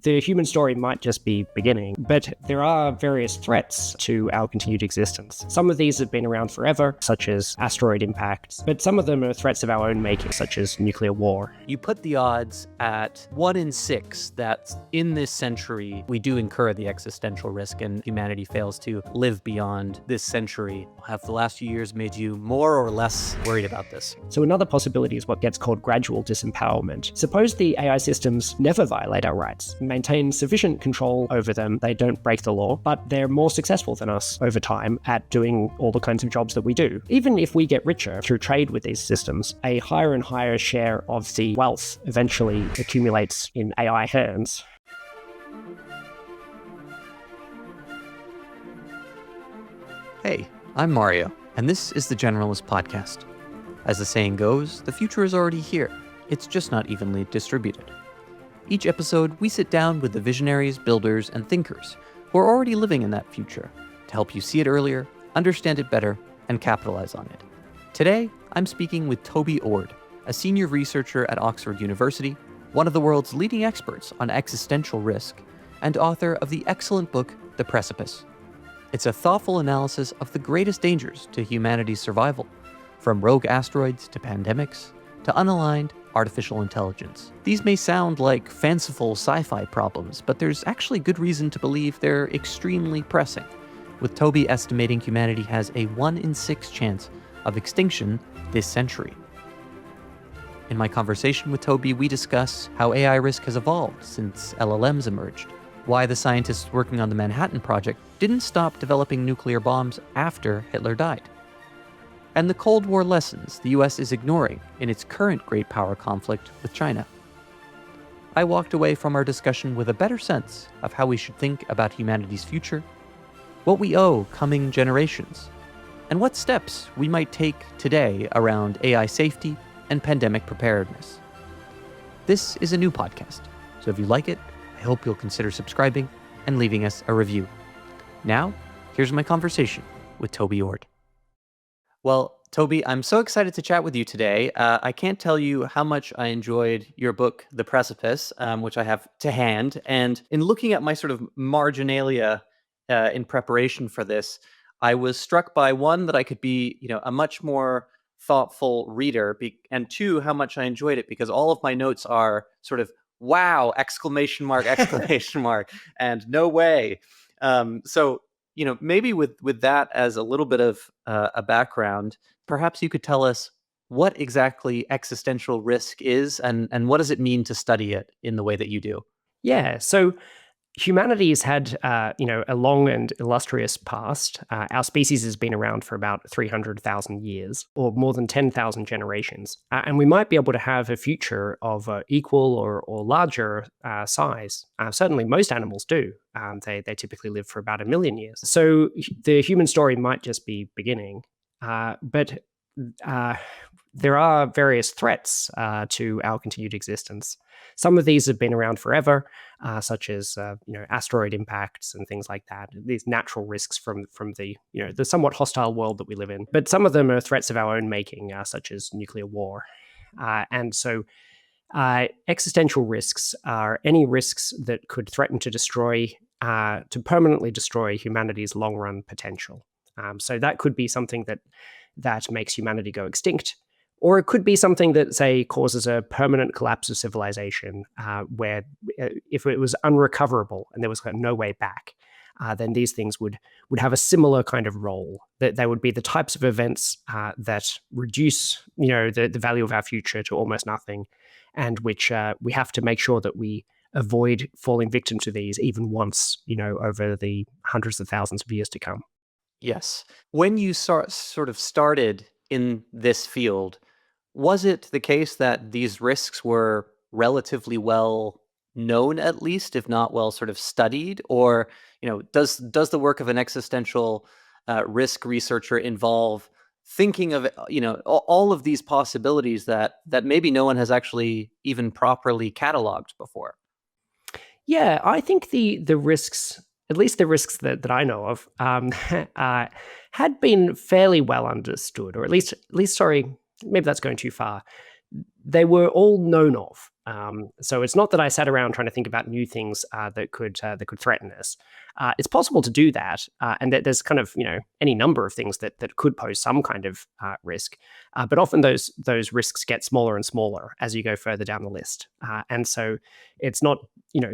The human story might just be beginning, but there are various threats to our continued existence. Some of these have been around forever, such as asteroid impacts, but some of them are threats of our own making, such as nuclear war. You put the odds at 1 in 6 that in this century we do incur the existential risk and humanity fails to live beyond this century. Have the last few years made you more or less worried about this? So another possibility is what gets called gradual disempowerment. Suppose the AI systems never violate our rights, maintain sufficient control over them, they don't break the law, but they're more successful than us over time at doing all the kinds of jobs that we do. Even if we get richer through trade with these systems, a higher and higher share of the wealth eventually accumulates in AI hands. Hey, I'm Mario, and this is the Generalist Podcast. As the saying goes, the future is already here. It's just not evenly distributed. Each episode, we sit down with the visionaries, builders, and thinkers who are already living in that future to help you see it earlier, understand it better, and capitalize on it. Today, I'm speaking with Toby Ord, a senior researcher at Oxford University, one of the world's leading experts on existential risk, and author of the excellent book, The Precipice. It's a thoughtful analysis of the greatest dangers to humanity's survival, from rogue asteroids to pandemics, to unaligned artificial intelligence. These may sound like fanciful sci-fi problems, but there's actually good reason to believe they're extremely pressing, with Toby estimating humanity has a 1 in 6 chance of extinction this century. In my conversation with Toby, we discuss how AI risk has evolved since LLMs emerged, why the scientists working on the Manhattan Project didn't stop developing nuclear bombs after Hitler died, and the Cold War lessons the US is ignoring in its current great power conflict with China. I walked away from our discussion with a better sense of how we should think about humanity's future, what we owe coming generations, and what steps we might take today around AI safety and pandemic preparedness. This is a new podcast, so if you like it, I hope you'll consider subscribing and leaving us a review. Now, here's my conversation with Toby Ord. Well, Toby, I'm so excited to chat with you today. I can't tell you how much I enjoyed your book, The Precipice, which I have to hand. And in looking at my sort of marginalia in preparation for this, I was struck by, one, that I could be, a much more thoughtful reader, and two, how much I enjoyed it, because all of my notes are sort of, wow, exclamation mark, and no way. So maybe with that as a little bit of a background, perhaps you could tell us what exactly existential risk is and what does it mean to study it in the way that you do? Yeah, so humanity has had, a long and illustrious past. Our species has been around for about 300,000 years, or more than 10,000 generations. And we might be able to have a future of equal or larger size. Certainly, most animals do. They typically live for about 1 million years. So the human story might just be beginning. But there are various threats to our continued existence. Some of these have been around forever, such as asteroid impacts and things like that. These natural risks from the the somewhat hostile world that we live in. But some of them are threats of our own making, such as nuclear war. And so existential risks are any risks that could threaten to permanently destroy humanity's long-run potential. So that could be something that makes humanity go extinct. Or it could be something that, say, causes a permanent collapse of civilization, where if it was unrecoverable and there was no way back, then these things would have a similar kind of role. That they would be the types of events that reduce, the value of our future to almost nothing, and which we have to make sure that we avoid falling victim to these even once, over the hundreds of thousands of years to come. Yes. When you sort of started in this field, was it the case that these risks were relatively well known, at least, if not well sort of studied? Or, does the work of an existential risk researcher involve thinking of, all of these possibilities that maybe no one has actually even properly cataloged before? Yeah, I think the risks, at least the risks that I know of, had been fairly well understood, or at least, sorry, maybe that's going too far. They were all known of. So it's not that I sat around trying to think about new things that could threaten us. It's possible to do that, and there's kind of any number of things that could pose some kind of risk, but often those risks get smaller and smaller as you go further down the list, and so it's not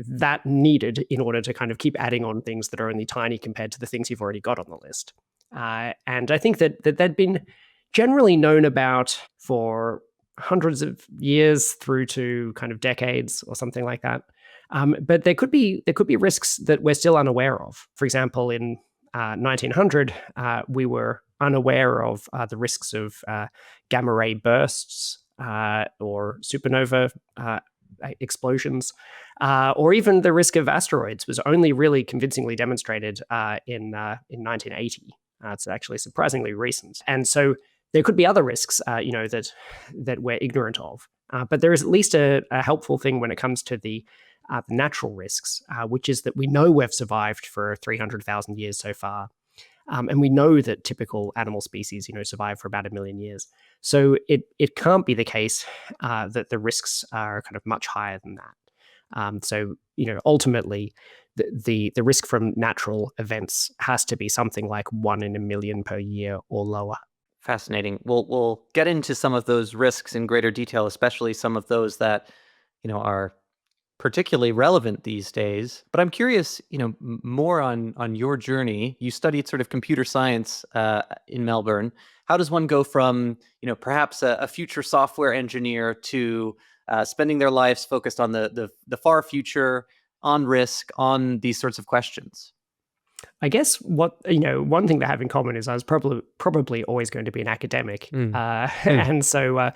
that needed in order to kind of keep adding on things that are only tiny compared to the things you've already got on the list. And I think that they'd been generally known about for hundreds of years through to kind of decades or something like that. But there could be risks that we're still unaware of. For example, in 1900, we were unaware of the risks of gamma ray bursts or supernova explosions, or even the risk of asteroids was only really convincingly demonstrated in 1980. It's actually surprisingly recent, and so there could be other risks, that we're ignorant of. But there is at least a helpful thing when it comes to the natural risks, which is that we know we've survived for 300,000 years so far. And we know that typical animal species, survive for about 1 million years. So it can't be the case that the risks are kind of much higher than that. So ultimately, the risk from natural events has to be something like 1 in 1 million per year or lower. Fascinating. We'll get into some of those risks in greater detail, especially some of those that are particularly relevant these days. But I'm curious, more on your journey. You studied sort of computer science in Melbourne. How does one go from perhaps a future software engineer to spending their lives focused on the far future, on risk, on these sorts of questions? I guess one thing they have in common is I was probably always going to be an academic, and so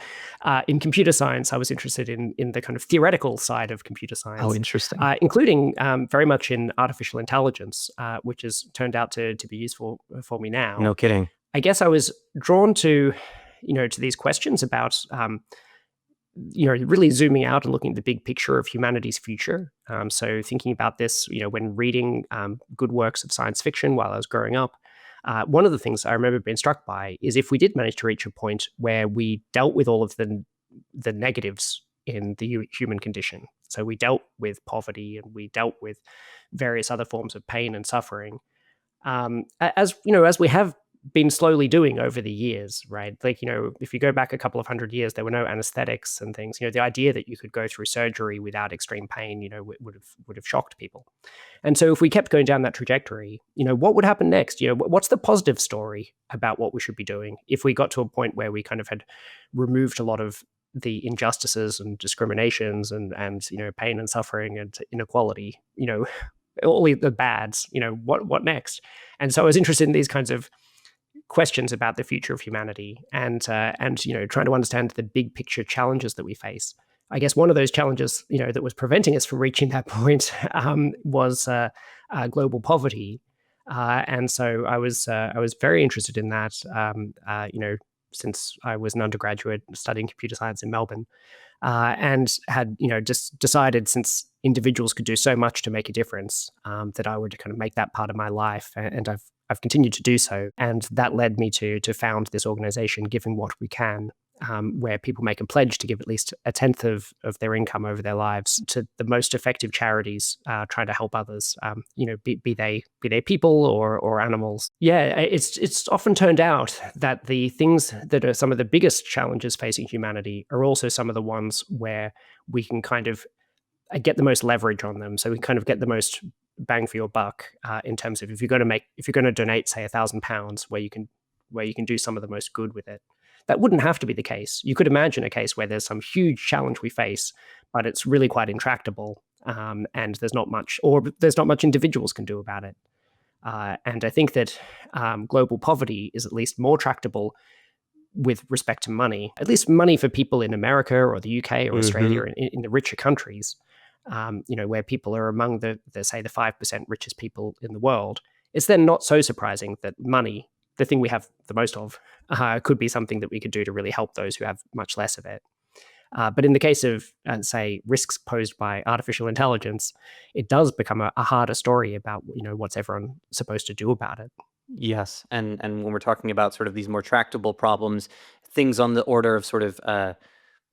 in computer science I was interested in the kind of theoretical side of computer science. Oh, interesting. Including very much in artificial intelligence, which has turned out to be useful for me now. No kidding. I guess I was drawn to these questions about really zooming out and looking at the big picture of humanity's future. So thinking about this, when reading good works of science fiction while I was growing up, one of the things I remember being struck by is if we did manage to reach a point where we dealt with all of the negatives in the human condition. So we dealt with poverty and we dealt with various other forms of pain and suffering. As we have been slowly doing over the years, right? Like, if you go back a couple of hundred years, there were no anesthetics and things. The idea that you could go through surgery without extreme pain, would have shocked people. And so if we kept going down that trajectory, what would happen next? What's the positive story about what we should be doing if we got to a point where we kind of had removed a lot of the injustices and discriminations and pain and suffering and inequality, all the bads, what next? And so I was interested in these kinds of questions about the future of humanity and trying to understand the big picture challenges that we face. I guess one of those challenges that was preventing us from reaching that point was global poverty, and so I was very interested in that. Since I was an undergraduate studying computer science in Melbourne, and had just decided, since individuals could do so much to make a difference, that I would kind of make that part of my life, and I've continued to do so, and that led me to found this organization, Giving What We Can, where people make a pledge to give at least a tenth of their income over their lives to the most effective charities, trying to help others, be they people or animals. Yeah, it's often turned out that the things that are some of the biggest challenges facing humanity are also some of the ones where we can kind of get the most leverage on them. So we kind of get the most bang for your buck, in terms of if you're going to donate, say, £1,000, where you can do some of the most good with it. That wouldn't have to be the case. You could imagine a case where there's some huge challenge we face, but it's really quite intractable, and there's not much individuals can do about it. And I think that global poverty is at least more tractable with respect to money, at least money for people in America or the UK or Australia, in the richer countries, where people are among the 5% richest people in the world. It's then not so surprising that money, the thing we have the most of, could be something that we could do to really help those who have much less of it. But in the case of, say, risks posed by artificial intelligence, it does become a harder story about what's everyone supposed to do about it. Yes, and when we're talking about sort of these more tractable problems, things on the order of sort of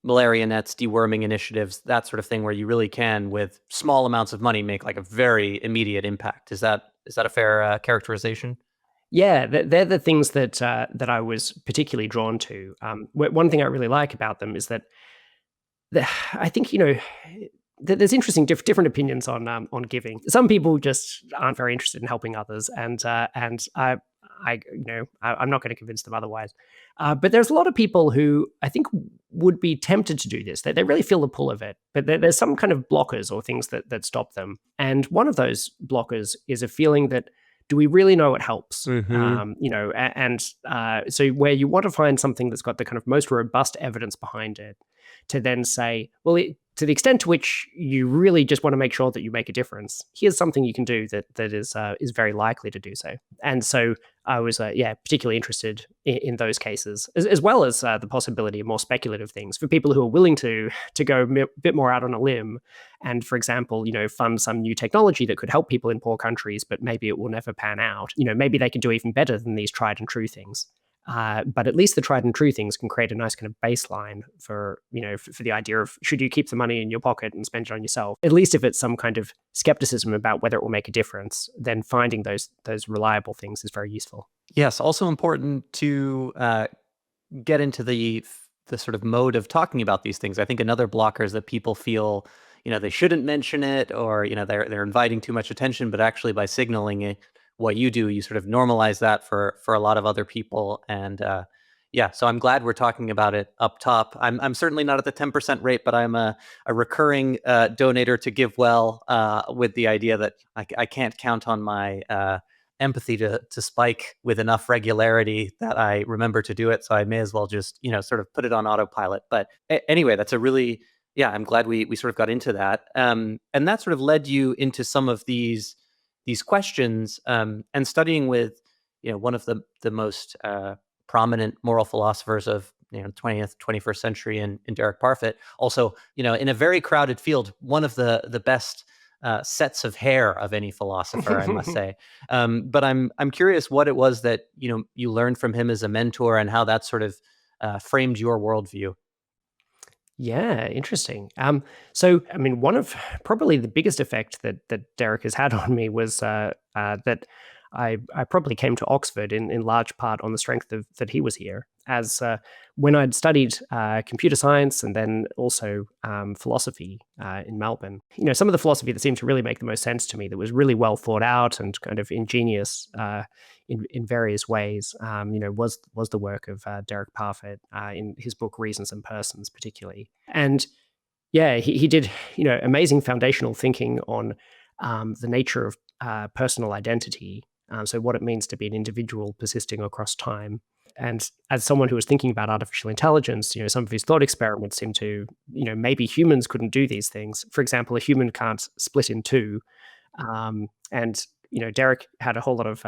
malaria nets, deworming initiatives, that sort of thing, where you really can, with small amounts of money, make like a very immediate impact. Is that a fair characterization? Yeah, they're the things that I was particularly drawn to. One thing I really like about them is that I think there's interesting different opinions on giving. Some people just aren't very interested in helping others, and I'm not going to convince them otherwise. But there's a lot of people who I think would be tempted to do this. They really feel the pull of it, but there's some kind of blockers or things that stop them. And one of those blockers is a feeling that, do we really know what helps? Hmm. So where you want to find something that's got the kind of most robust evidence behind it, to then say, well, to the extent to which you really just want to make sure that you make a difference, here's something you can do that is very likely to do so. And so I was, particularly interested in those cases, as well as the possibility of more speculative things for people who are willing to go a bit more out on a limb, and, for example, fund some new technology that could help people in poor countries, but maybe it will never pan out. Maybe they can do even better than these tried and true things. But at least the tried and true things can create a nice kind of baseline for the idea of, should you keep the money in your pocket and spend it on yourself? At least if it's some kind of skepticism about whether it will make a difference, then finding those reliable things is very useful. Yes, also important to get into the sort of mode of talking about these things. I think another blocker is that people feel, they shouldn't mention it, or they're inviting too much attention. But actually, by signaling it, what you do, you sort of normalize that for a lot of other people. And yeah, so I'm glad we're talking about it up top. I'm certainly not at the 10% rate, but I'm a recurring donator to Give Well, with the idea that I can't count on my empathy to spike with enough regularity that I remember to do it. So I may as well just, sort of put it on autopilot. But anyway, that's a really, yeah, I'm glad we sort of got into that. And that sort of led you into some of these questions, and studying with, one of the most prominent moral philosophers of 20th, 21st century, in Derek Parfit. Also, in a very crowded field, one of the best sets of hair of any philosopher, I must say. But I'm curious what it was that you learned from him as a mentor, and how that sort of framed your worldview. Yeah, interesting. So, I mean, one of probably the biggest effect that Derek has had on me was that I probably came to Oxford in large part on the strength of that he was here. As when I'd studied computer science and then also philosophy in Melbourne, some of the philosophy that seemed to really make the most sense to me, that was really well thought out and kind of ingenious in various ways, was the work of Derek Parfit in his book Reasons and Persons, particularly. And yeah, he did amazing foundational thinking on the nature of personal identity. So what it means to be an individual persisting across time. And as someone who was thinking about artificial intelligence, some of his thought experiments seem to, maybe humans couldn't do these things. For example, a human can't split in two. And Derek had a whole lot of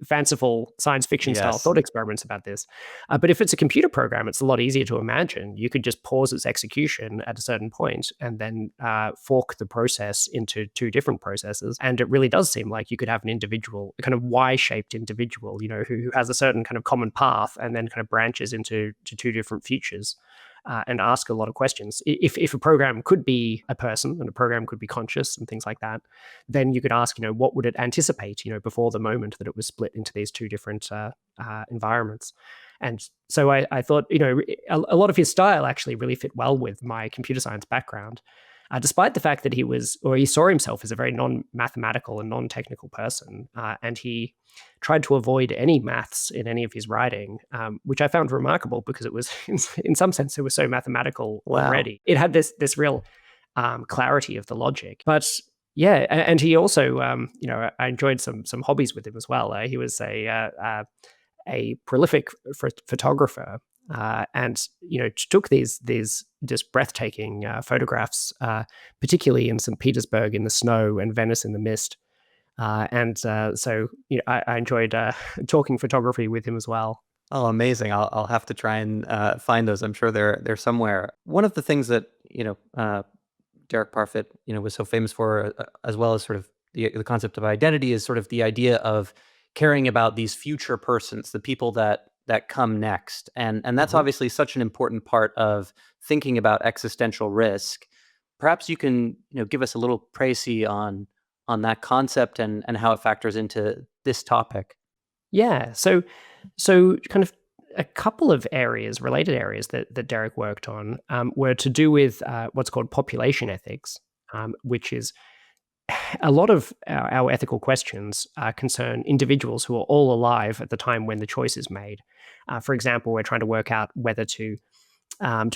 fanciful science fiction style Yes. thought experiments about this. But if it's a computer program, it's a lot easier to imagine. You could just pause its execution at a certain point and then fork the process into two different processes. And it really does seem like you could have an individual, a kind of Y-shaped individual, who has a certain kind of common path and then kind of branches into two different futures. And ask a lot of questions. If a program could be a person and a program could be conscious and things like that, then you could ask, what would it anticipate, before the moment that it was split into these two different environments. And so I thought, a lot of his style actually really fit well with my computer science background. Despite the fact that he saw himself as a very non-mathematical and non-technical person, and he tried to avoid any maths in any of his writing, which I found remarkable because it was, in some sense, it was so mathematical Wow. already. It had this real clarity of the logic. But yeah, and he also, I enjoyed some hobbies with him as well. He was a prolific photographer, and took these just breathtaking photographs, particularly in St. Petersburg in the snow and Venice in the mist. So I enjoyed talking photography with him as well. Oh, amazing! I'll have to try and find those. I'm sure they're somewhere. One of the things that Derek Parfit was so famous for, as well as sort of the concept of identity, is sort of the idea of caring about these future persons, the people that that come next. And that's Mhm. obviously such an important part of thinking about existential risk. Perhaps you can, give us a little précis on that concept and how it factors into this topic. Yeah. So kind of a couple of areas, related areas that Derek worked on were to do with what's called population ethics, which is a lot of our ethical questions concern individuals who are all alive at the time when the choice is made. For example, we're trying to work out whether to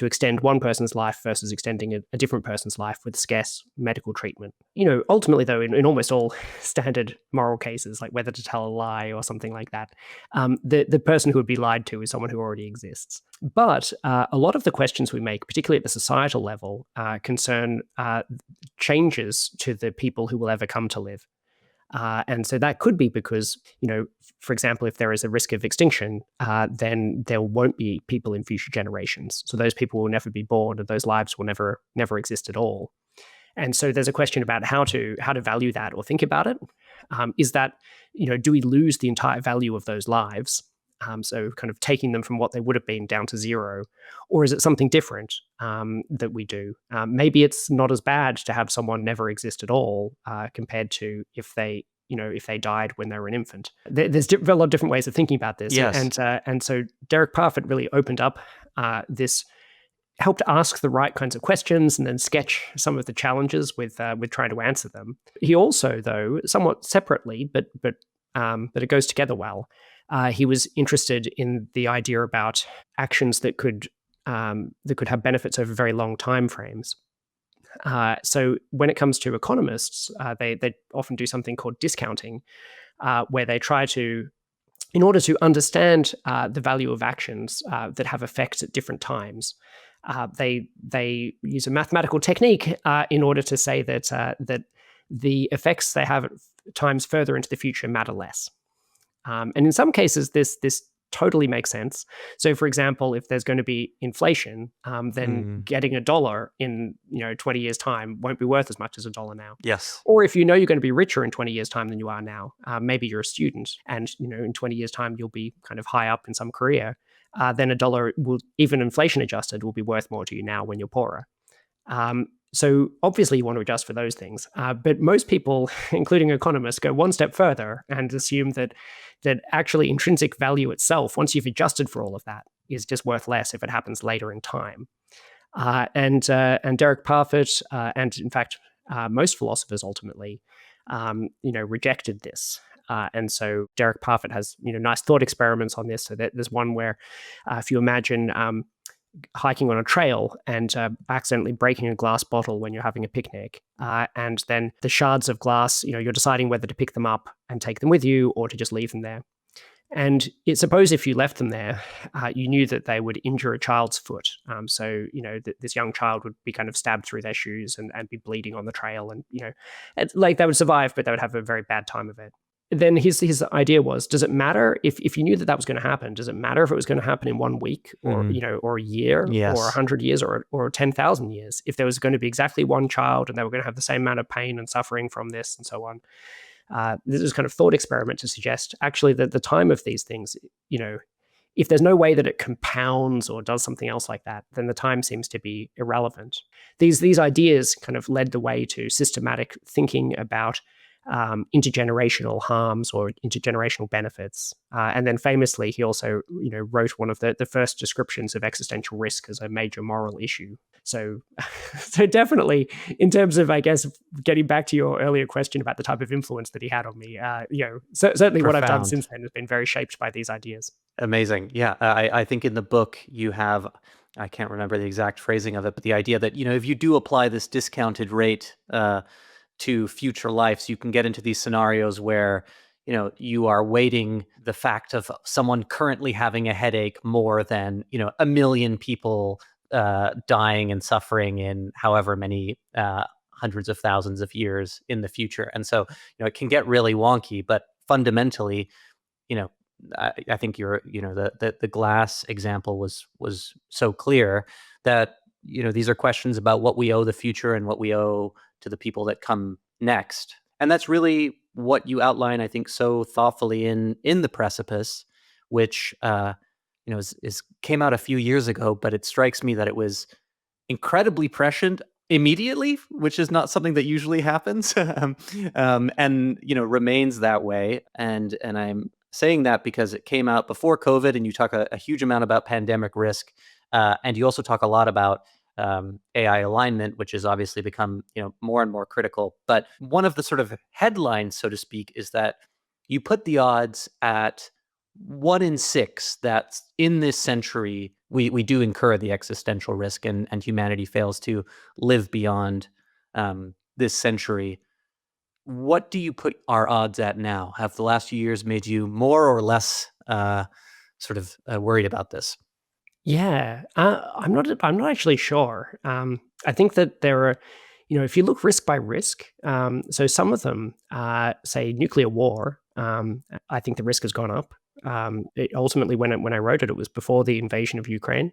extend one person's life versus extending a different person's life with scarce medical treatment. Ultimately, though, in almost all standard moral cases, like whether to tell a lie or something like that, the person who would be lied to is someone who already exists. But a lot of the questions we make, particularly at the societal level, concern changes to the people who will ever come to live. And so that could be because, for example, if there is a risk of extinction, then there won't be people in future generations. So those people will never be born, and those lives will never exist at all. And so there's a question about how to value that or think about it. Is that, do we lose the entire value of those lives? So kind of taking them from what they would have been down to zero, or is it something different that we do? Maybe it's not as bad to have someone never exist at all compared to if they died when they were an infant. There's a lot of different ways of thinking about this, Yes. and so Derek Parfit really opened up this, helped ask the right kinds of questions, and then sketch some of the challenges with trying to answer them. He also, though, somewhat separately, but it goes together well. He was interested in the idea about actions that could have benefits over very long time frames. So when it comes to economists, they often do something called discounting, where they try to, in order to understand the value of actions that have effects at different times, they use a mathematical technique in order to say that the effects they have at times further into the future matter less. And in some cases, this totally makes sense. So, for example, if there's going to be inflation, then Mm, getting a dollar in 20 years' time won't be worth as much as a dollar now. yes. Or if you're going to be richer in 20 years' time than you are now, maybe you're a student, and in 20 years' time you'll be kind of high up in some career. Then a dollar will, even inflation adjusted, will be worth more to you now when you're poorer. So obviously you want to adjust for those things, but most people, including economists, go one step further and assume that actually intrinsic value itself, once you've adjusted for all of that, is just worth less if it happens later in time. And Derek Parfit, and in fact most philosophers ultimately, rejected this. And so Derek Parfit has nice thought experiments on this. So there's one where if you imagine hiking on a trail and accidentally breaking a glass bottle when you're having a picnic. And then the shards of glass, you're deciding whether to pick them up and take them with you or to just leave them there. And suppose if you left them there, you knew that they would injure a child's foot. So, this young child would be kind of stabbed through their shoes and be bleeding on the trail. And, like they would survive, but they would have a very bad time of it. Then his idea was, does it matter if you knew that was going to happen? Does it matter if it was going to happen in 1 week or, Mm, or a year or yes. 100 years or 10,000 years? If there was going to be exactly one child and they were going to have the same amount of pain and suffering from this and so on. This is kind of thought experiment to suggest actually that the time of these things, if there's no way that it compounds or does something else like that, then the time seems to be irrelevant. These ideas kind of led the way to systematic thinking about intergenerational harms or intergenerational benefits. And then famously, he also wrote one of the first descriptions of existential risk as a major moral issue. So, so definitely, in terms of, I guess, getting back to your earlier question about the type of influence that he had on me, certainly what I've done Profound. since then has been very shaped by these ideas. Amazing. Yeah. I think in the book you have, I can't remember the exact phrasing of it, but the idea that, if you do apply this discounted rate to future lives, you can get into these scenarios where, you are weighting the fact of someone currently having a headache more than, a million people dying and suffering in however many hundreds of thousands of years in the future. And so, it can get really wonky, but fundamentally, you know, I think the glass example was so clear that these are questions about what we owe the future and what we owe to the people that come next, and that's really what you outline, I think, so thoughtfully in the Precipice, which came out a few years ago, but it strikes me that it was incredibly prescient immediately, which is not something that usually happens, and remains that way. And I'm saying that because it came out before COVID, and you talk a huge amount about pandemic risk, and you also talk a lot about AI alignment, which has obviously become more and more critical. But one of the sort of headlines, so to speak, is that you put the odds at 1 in 6 that in this century we do incur the existential risk, and humanity fails to live beyond this century. What do you put our odds at now? Have the last few years made you more or less worried about this? Yeah, I'm not actually sure. I think that there are, if you look risk by risk, so some of them, say nuclear war. I think the risk has gone up. Ultimately, when I wrote it, it was before the invasion of Ukraine,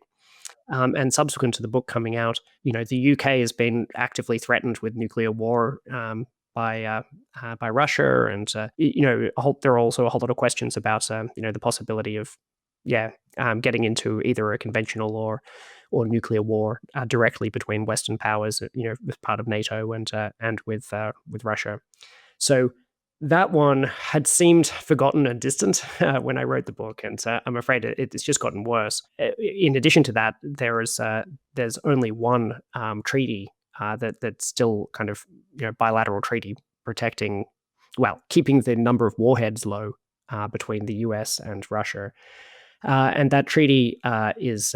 and subsequent to the book coming out, the UK has been actively threatened with nuclear war. By Russia, and there are also a whole lot of questions about the possibility of getting into either a conventional or nuclear war directly between Western powers, as part of NATO and with Russia. So that one had seemed forgotten and distant when I wrote the book, and I'm afraid it's just gotten worse. In addition to that, there's only one treaty that's still kind of bilateral treaty protecting, well, keeping the number of warheads low between the US and Russia. And that treaty has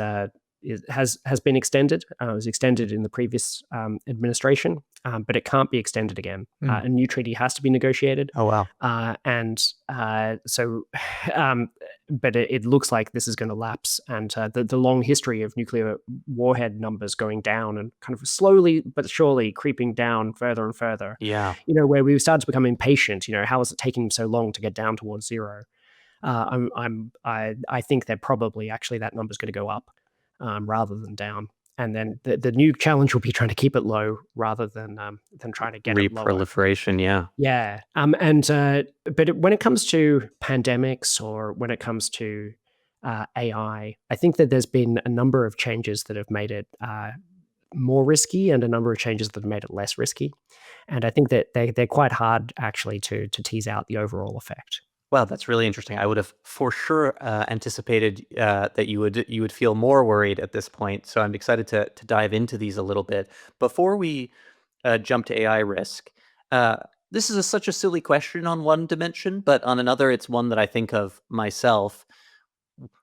been extended. It was extended in the previous administration, but it can't be extended again. Mm. A new treaty has to be negotiated. Oh, wow. But it looks like this is going to lapse, and the long history of nuclear warhead numbers going down and kind of slowly but surely creeping down further and further. Yeah. Where we started to become impatient. How is it taking so long to get down towards zero? I think that probably actually that number's going to go up rather than down, and then the new challenge will be trying to keep it low rather than trying to get it lower. Reproliferation, yeah. Yeah, but when it comes to pandemics or when it comes to AI, I think that there's been a number of changes that have made it more risky, and a number of changes that have made it less risky. And I think that they're quite hard actually to tease out the overall effect. Well, that's really interesting. I would have for sure anticipated that you would feel more worried at this point. So I'm excited to dive into these a little bit. Before we jump to AI risk, this is such a silly question on one dimension, but on another, it's one that I think of myself.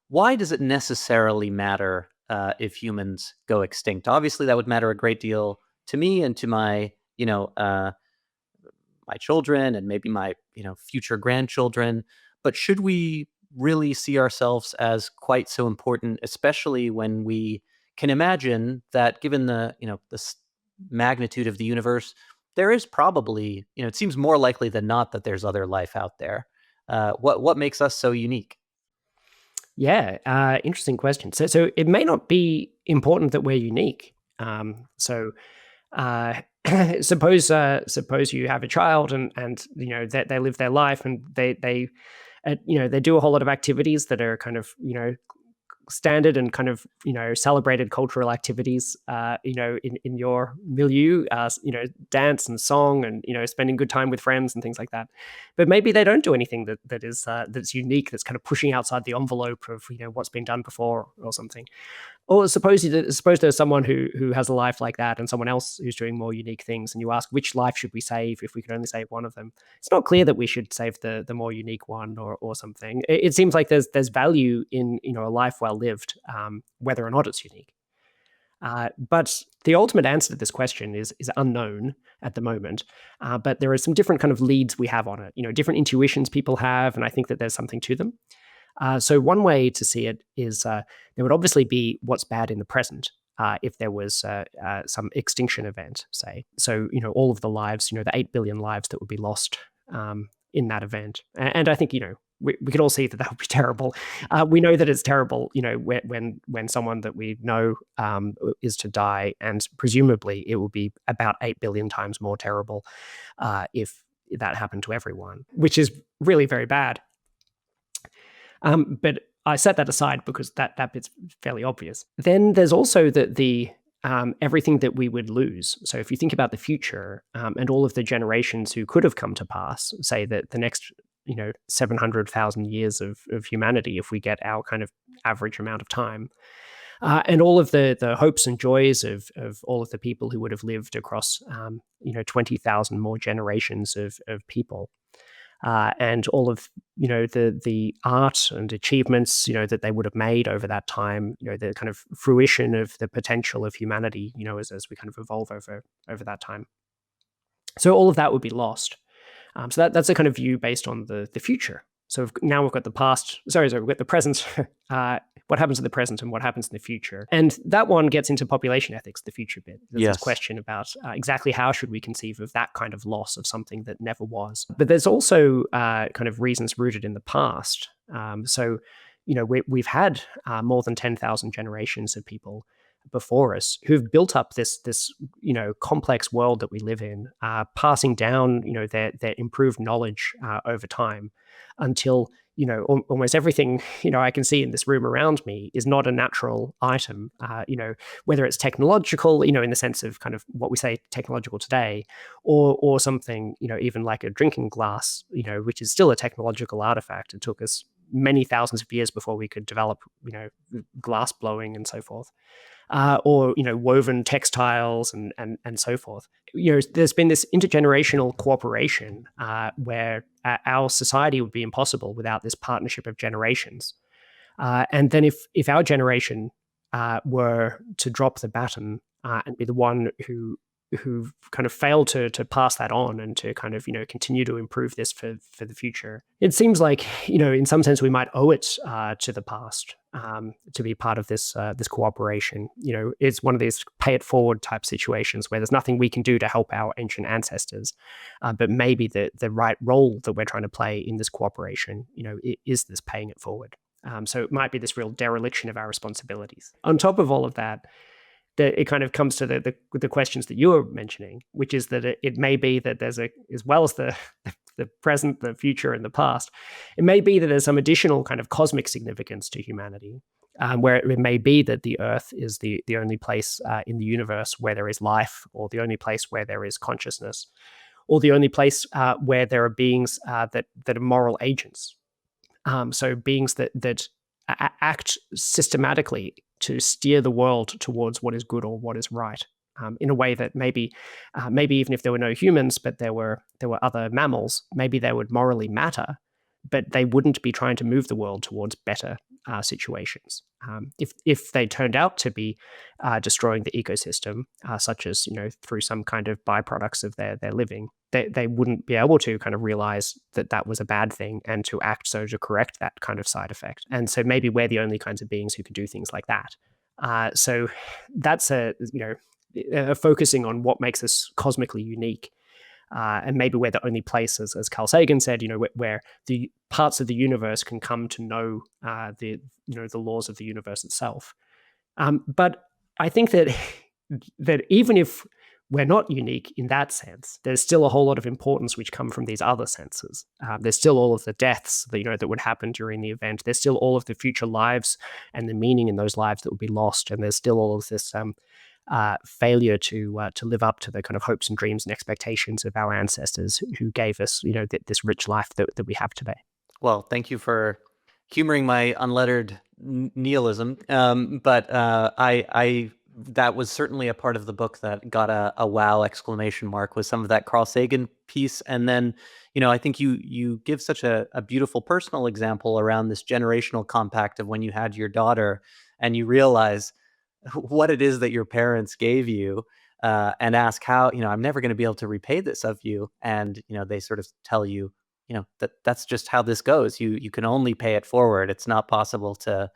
Why does it necessarily matter if humans go extinct? Obviously, that would matter a great deal to me and to my children and maybe my future grandchildren. But should we really see ourselves as quite so important, especially when we can imagine that given the magnitude of the universe, there is probably, it seems more likely than not that there's other life out there. What makes us so unique? Yeah, interesting question. So it may not be important that we're unique. Uh, suppose you have a child, and they live their life, and they do a whole lot of activities that are kind of standard and kind of celebrated cultural activities in your milieu, dance and song, and spending good time with friends and things like that. But maybe they don't do anything that's unique, that's kind of pushing outside the envelope of what's been done before or something. Or suppose there's someone who has a life like that, and someone else who's doing more unique things, and you ask, which life should we save if we could only save one of them? It's not clear that we should save the more unique one or something. It seems like there's value in a life well lived, whether or not it's unique. But the ultimate answer to this question is unknown at the moment. But there are some different kind of leads we have on it. Different intuitions people have, and I think that there's something to them. So one way to see it is there would obviously be what's bad in the present. If there was some extinction event, say, so all of the lives, the 8 billion lives that would be lost in that event, and I think we could all see that would be terrible. We know that it's terrible, when someone that we know is to die, and presumably it will be about 8 billion times more terrible if that happened to everyone, which is really very bad. But I set that aside because that bit's fairly obvious. Then there's also the everything that we would lose. So if you think about the future and all of the generations who could have come to pass, say that the next 700,000 years of humanity, if we get our kind of average amount of time, and all of the hopes and joys of all of the people who would have lived across 20,000 more generations of people, and all of the art and achievements that they would have made over that time, the kind of fruition of the potential of humanity, as we kind of evolve over that time. So all of that would be lost. So that's a kind of view based on the future. So now we've got the past. Sorry, we've got the present. What happens in the present and what happens in the future, and that one gets into population ethics, the future bit. There's this question about exactly how should we conceive of that kind of loss of something that never was. But there's also kind of reasons rooted in the past. So we've had more than 10,000 generations of people before us who've built up this complex world that we live in, passing down their improved knowledge over time until almost everything I can see in this room around me is not a natural item. Whether it's technological, in the sense of kind of what we say technological today, or something even like a drinking glass, which is still a technological artifact. It took us many thousands of years before we could develop glass blowing and so forth. Or woven textiles and so forth. There's been this intergenerational cooperation where our society would be impossible without this partnership of generations. And then if our generation were to drop the baton and be the one who kind of failed to pass that on and to kind of continue to improve this for the future, it seems like in some sense we might owe it to the past to be part of this cooperation. It's one of these pay it forward type situations where there's nothing we can do to help our ancient ancestors, but maybe the right role that we're trying to play in this cooperation is this paying it forward. So it might be this real dereliction of our responsibilities. On top of all of that, it kind of comes to the questions that you were mentioning, which is that it may be that there's as well as the present, the future, and the past, it may be that there's some additional kind of cosmic significance to humanity, where it may be that the Earth is the only place in the universe where there is life, or the only place where there is consciousness, or the only place where there are beings that are moral agents. So beings that act systematically to steer the world towards what is good or what is right, in a way that maybe even if there were no humans, but there were other mammals, maybe they would morally matter, but they wouldn't be trying to move the world towards better situations. If they turned out to be destroying the ecosystem, such as through some kind of byproducts of their living, they wouldn't be able to kind of realize that was a bad thing and to act so to correct that kind of side effect. And so maybe we're the only kinds of beings who can do things like that. So that's focusing on what makes us cosmically unique. And maybe we're the only place, as Carl Sagan said, where the parts of the universe can come to know the laws of the universe itself. But I think that even if we're not unique in that sense, there's still a whole lot of importance which come from these other senses. There's still all of the deaths that would happen during the event. There's still all of the future lives and the meaning in those lives that would be lost. And there's still all of this failure to live up to the kind of hopes and dreams and expectations of our ancestors who gave us, this rich life that we have today. Well, thank you for humoring my unlettered nihilism. But I that was certainly a part of the book that got a wow exclamation mark, with some of that Carl Sagan piece. And then, I think you give such a beautiful personal example around this generational compact of when you had your daughter and you realize what it is that your parents gave you, and ask how, I'm never going to be able to repay this of you. And, they sort of tell you, that's just how this goes. You can only pay it forward. It's not possible to,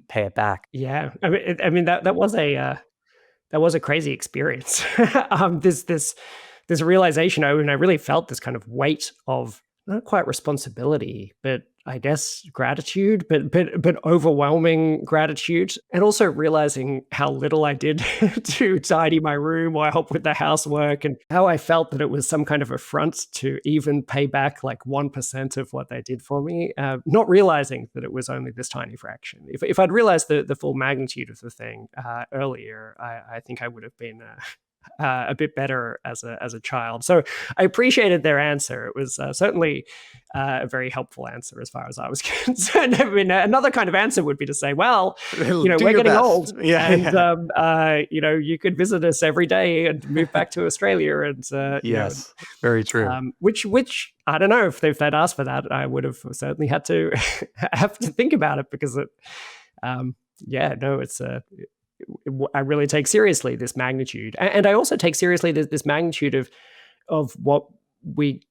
pay it back. Yeah, I mean that was a crazy experience. This realization, I really felt this kind of weight of not quite responsibility, but I guess gratitude, but overwhelming gratitude, and also realizing how little I did to tidy my room or help with the housework, and how I felt that it was some kind of affront to even pay back like 1% of what they did for me, not realizing that it was only this tiny fraction. If I'd realized the full magnitude of the thing earlier, I think I would have been a bit better as a child. So I appreciated their answer. It was certainly a very helpful answer as far as I was concerned. I mean, another kind of answer would be to say, well, Do we're your getting best. old, Yeah, and yeah. you could visit us every day and move back to Australia, and Yes, very true. which I don't know if they'd asked for that, I would have certainly had to have to think about it, because it, yeah, no, it's I really take seriously this magnitude, and I also take seriously this magnitude of what we,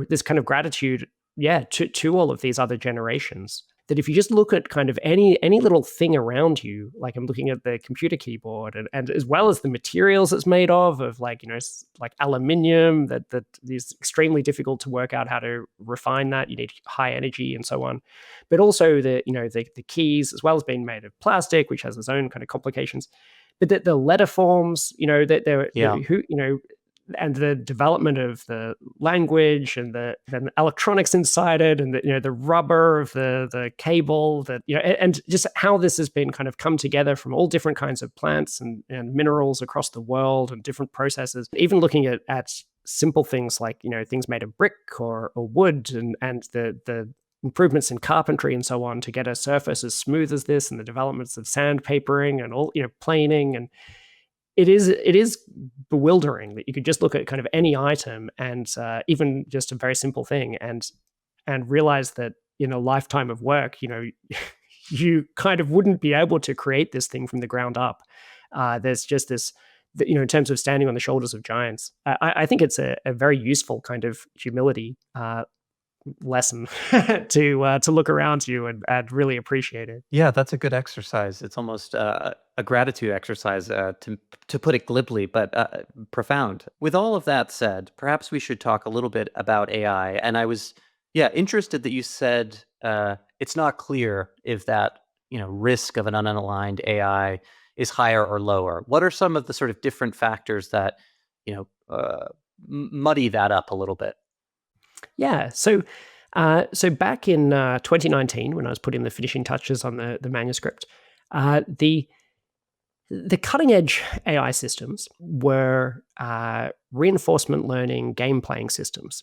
this kind of gratitude, yeah, to all of these other generations. That if you just look at kind of any little thing around you, like I'm looking at the computer keyboard, and as well as the materials it's made of like, like aluminium, that is extremely difficult to work out how to refine that. You need high energy and so on, but also the keys, as well as being made of plastic, which has its own kind of complications. But the letter forms, that they're Yeah. who and the development of the language and the electronics inside it, and the rubber of the cable, that and just how this has been kind of come together from all different kinds of plants and minerals across the world, and different processes, even looking at simple things like things made of brick or wood, and the improvements in carpentry and so on to get a surface as smooth as this, and the developments of sandpapering and all planing. And it is bewildering that you could just look at kind of any item, and even just a very simple thing, and realize that in a lifetime of work, you kind of wouldn't be able to create this thing from the ground up. There's just this, in terms of standing on the shoulders of giants. I think it's a very useful kind of humility lesson to look around you and really appreciate it. Yeah, that's a good exercise. It's almost a gratitude exercise, to put it glibly, but profound. With all of that said, perhaps we should talk a little bit about AI. And I was, yeah, interested that you said it's not clear if that risk of an unaligned AI is higher or lower. What are some of the sort of different factors that muddy that up a little bit? Yeah. So back in 2019, when I was putting the finishing touches on the manuscript, the cutting edge AI systems were reinforcement learning game playing systems.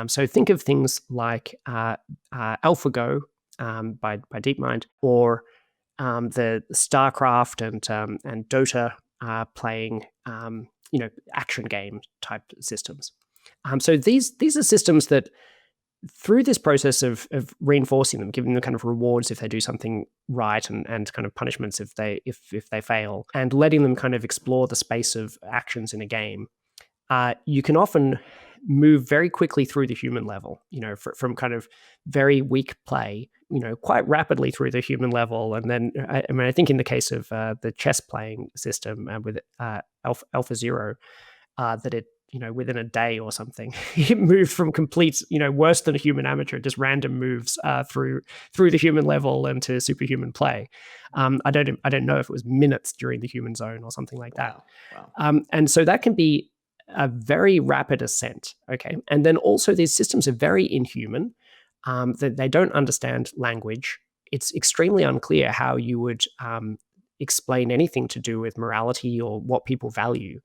So think of things like AlphaGo by DeepMind, or the StarCraft and Dota playing action game type systems. So these are systems that, through this process of reinforcing them, giving them kind of rewards if they do something right, and kind of punishments if they fail, and letting them kind of explore the space of actions in a game, you can often move very quickly through the human level, from kind of very weak play, quite rapidly through the human level. And then, I think in the case of the chess playing system with AlphaZero, that it, within a day or something, it moved from complete, worse than a human amateur, just random moves through the human level into superhuman play. I don't know if it was minutes during the human zone or something like that. Wow. And so that can be a very rapid ascent. Okay, and then also these systems are very inhuman. That they don't understand language. It's extremely unclear how you would explain anything to do with morality or what people value.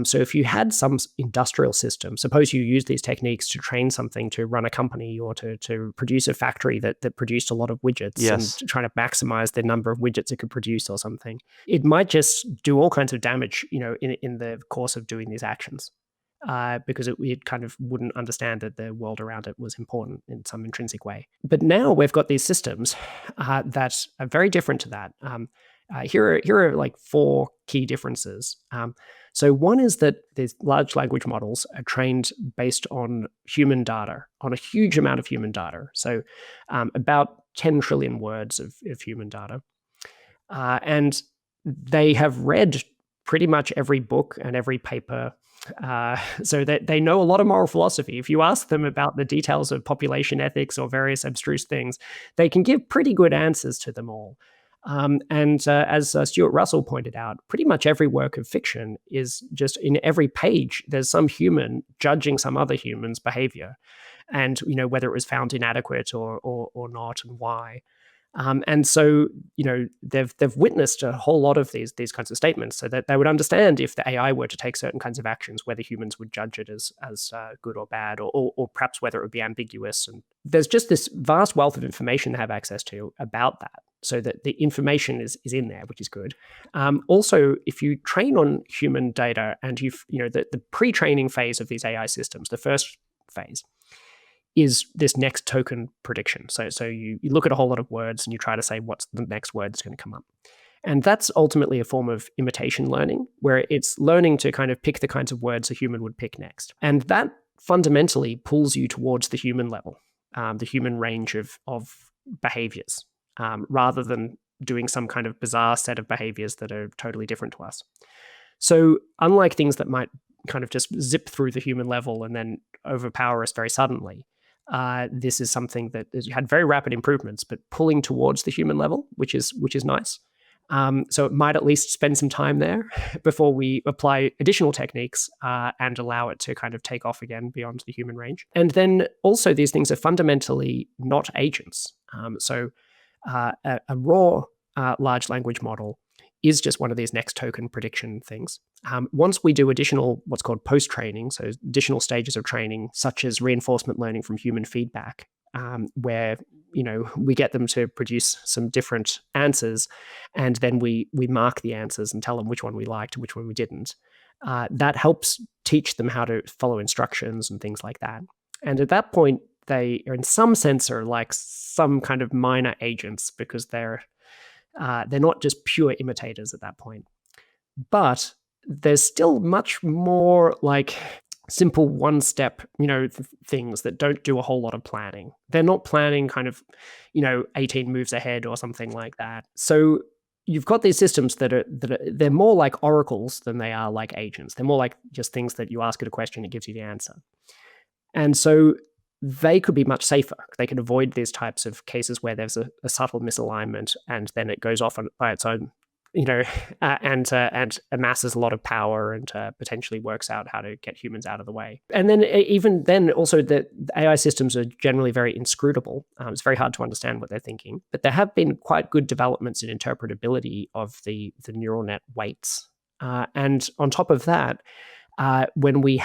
So if you had some industrial system, suppose you use these techniques to train something to run a company, or to produce a factory that produced a lot of widgets, Yes. and trying to maximize the number of widgets it could produce or something, it might just do all kinds of damage, in the course of doing these actions. Because it kind of wouldn't understand that the world around it was important in some intrinsic way. But now we've got these systems that are very different to that. Here are like four key differences. So one is that these large language models are trained based on human data, on a huge amount of human data. So about 10 trillion words of human data. And they have read pretty much every book and every paper So that they know a lot of moral philosophy. If you ask them about the details of population ethics or various abstruse things, they can give pretty good answers to them all. And as Stuart Russell pointed out, pretty much every work of fiction is just in every page, there's some human judging some other human's behavior, and whether it was found inadequate or not, and why. And so, they've witnessed a whole lot of these kinds of statements, so that they would understand if the AI were to take certain kinds of actions, whether humans would judge it as good or bad, or perhaps whether it would be ambiguous. And there's just this vast wealth of information they have access to about that, so that the information is in there, which is good. Also, if you train on human data, and the pre-training phase of these AI systems, the first phase, is this next token prediction. So you look at a whole lot of words and you try to say what's the next word that's going to come up. And that's ultimately a form of imitation learning, where it's learning to kind of pick the kinds of words a human would pick next. And that fundamentally pulls you towards the human level, the human range of behaviors, rather than doing some kind of bizarre set of behaviors that are totally different to us. So unlike things that might kind of just zip through the human level and then overpower us very suddenly, this is something that has had very rapid improvements, but pulling towards the human level, which is nice. So it might at least spend some time there before we apply additional techniques and allow it to kind of take off again beyond the human range. And then also these things are fundamentally not agents. So a raw large language model is just one of these next token prediction things. Once we do additional, what's called post-training, so additional stages of training, such as reinforcement learning from human feedback, where we get them to produce some different answers, and then we mark the answers and tell them which one we liked and which one we didn't. That helps teach them how to follow instructions and things like that. And at that point, they are in some sense are like some kind of minor agents, because they're not just pure imitators at that point. But there's still much more like simple one-step, things that don't do a whole lot of planning. They're not planning kind of, 18 moves ahead or something like that. So you've got these systems they're more like oracles than they are like agents. They're more like just things that you ask it a question, it gives you the answer. And so they could be much safer. They can avoid these types of cases where there's a subtle misalignment, and then it goes off by its own, and amasses a lot of power, and potentially works out how to get humans out of the way. And then even then, also the AI systems are generally very inscrutable. It's very hard to understand what they're thinking. But there have been quite good developments in interpretability of the neural net weights. And on top of that, when we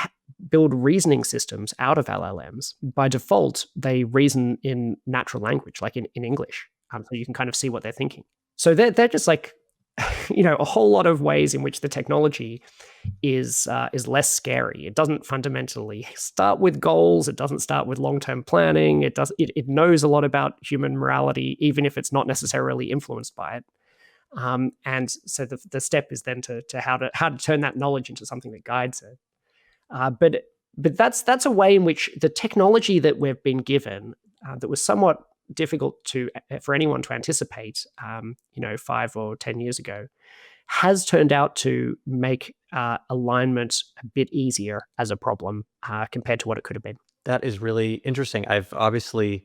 build reasoning systems out of LLMs, by default, they reason in natural language, like in English. So you can kind of see what they're thinking. So they're just like, a whole lot of ways in which the technology is less scary. It doesn't fundamentally start with goals. It doesn't start with long-term planning. It knows a lot about human morality, even if it's not necessarily influenced by it. And so the step is then to how to turn that knowledge into something that guides it. But that's a way in which the technology that we've been given, that was somewhat difficult for anyone to anticipate, 5 or 10 years ago, has turned out to make alignment a bit easier as a problem compared to what it could have been. That is really interesting. I've obviously,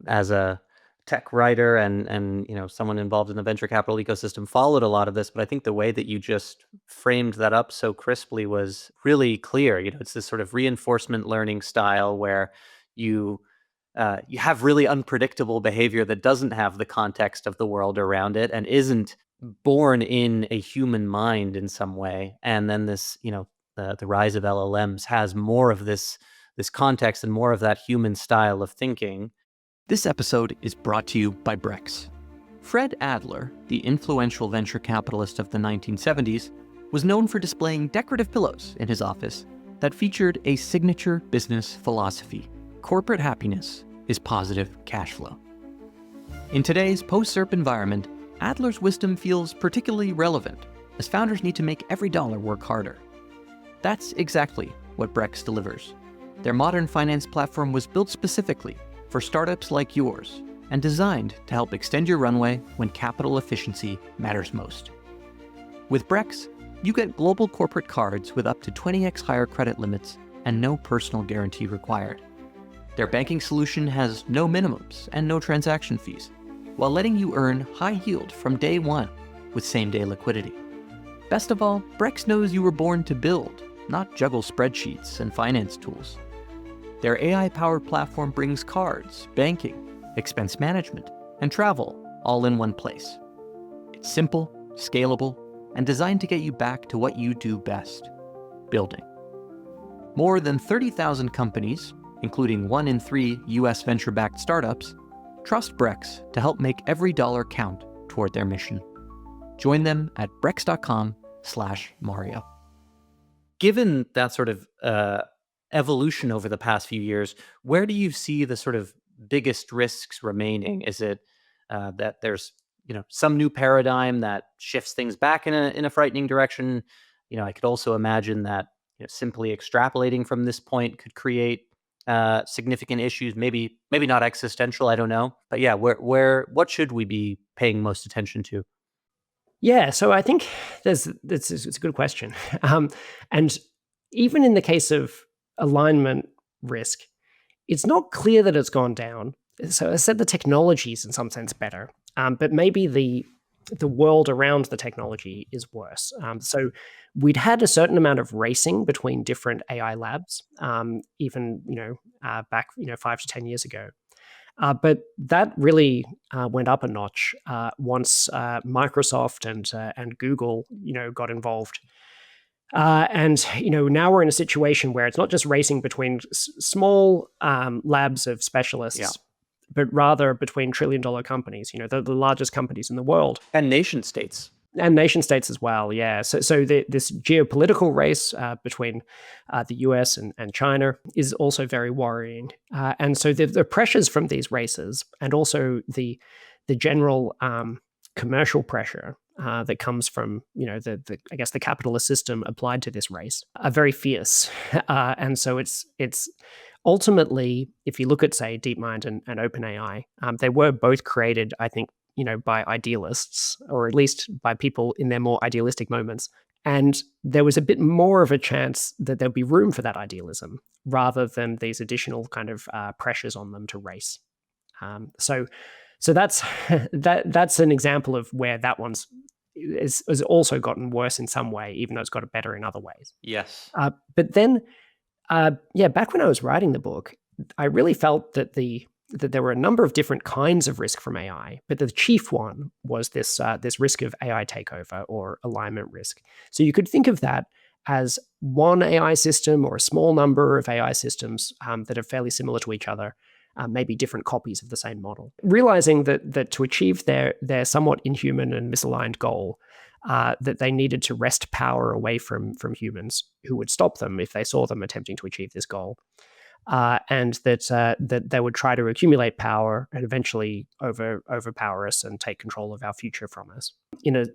as a tech writer and someone involved in the venture capital ecosystem, followed a lot of this, but I think the way that you just framed that up so crisply was really clear. It's this sort of reinforcement learning style where you have really unpredictable behavior that doesn't have the context of the world around it and isn't born in a human mind in some way. And then this, the rise of LLMs has more of this context and more of that human style of thinking. This episode is brought to you by Brex. Fred Adler, the influential venture capitalist of the 1970s, was known for displaying decorative pillows in his office that featured a signature business philosophy: corporate happiness is positive cash flow. In today's post-SERP environment, Adler's wisdom feels particularly relevant, as founders need to make every dollar work harder. That's exactly what Brex delivers. Their modern finance platform was built specifically for startups like yours and designed to help extend your runway when capital efficiency matters most. With Brex, You get global corporate cards with up to 20x higher credit limits and no personal guarantee required. Their banking solution has no minimums and no transaction fees, while letting you earn high yield from day one with same-day liquidity. Best of all, Brex knows you were born to build, not juggle spreadsheets and finance tools. Their AI-powered platform brings cards, banking, expense management, and travel all in one place. It's simple, scalable, and designed to get you back to what you do best: building. More than 30,000 companies, including 1 in 3 US venture-backed startups, trust Brex to help make every dollar count toward their mission. Join them at brex.com/Mario. Given that sort of evolution over the past few years, where do you see the sort of biggest risks remaining? Is it that there's some new paradigm that shifts things back in a frightening direction? I could also imagine that simply extrapolating from this point could create significant issues. Maybe not existential. I don't know, but yeah, what should we be paying most attention to? Yeah, so I think it's a good question. And even in the case of alignment risk, it's not clear that it's gone down. So I said the technology is in some sense better, but maybe the world around the technology is worse. So we'd had a certain amount of racing between different AI labs, even back 5 to 10 years ago. But that really went up a notch once Microsoft and Google got involved. And now we're in a situation where it's not just racing between small labs of specialists, but rather between trillion-dollar companies, the largest companies in the world. And nation states. And nation states as well, yeah. So this geopolitical race between the US and China is also very worrying. And so the pressures from these races, and also the general commercial pressure that comes from I guess the capitalist system applied to this race, are very fierce. And so it's ultimately, if you look at, say, DeepMind and OpenAI, they were both created, I think, by idealists, or at least by people in their more idealistic moments. And there was a bit more of a chance that there'd be room for that idealism rather than these additional kind of pressures on them to race. So that's that's an example of where that one's has also gotten worse in some way, even though it's got better in other ways. Yes. But then, back when I was writing the book, I really felt that there were a number of different kinds of risk from AI, but the chief one was this risk of AI takeover, or alignment risk. So you could think of that as one AI system or a small number of AI systems that are fairly similar to each other, maybe different copies of the same model. Realizing that to achieve their somewhat inhuman and misaligned goal, that they needed to wrest power away from humans who would stop them if they saw them attempting to achieve this goal. And that they would try to accumulate power and eventually overpower us and take control of our future from us in a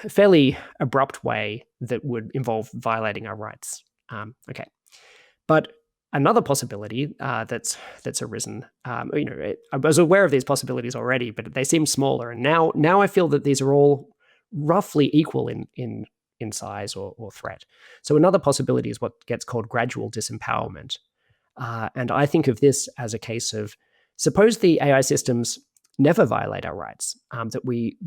fairly abrupt way that would involve violating our rights. Okay, but another possibility that's arisen. I was aware of these possibilities already, but they seem smaller. And now I feel that these are all roughly equal in size or threat. So another possibility is what gets called gradual disempowerment. And I think of this as a case of, suppose the AI systems never violate our rights, that we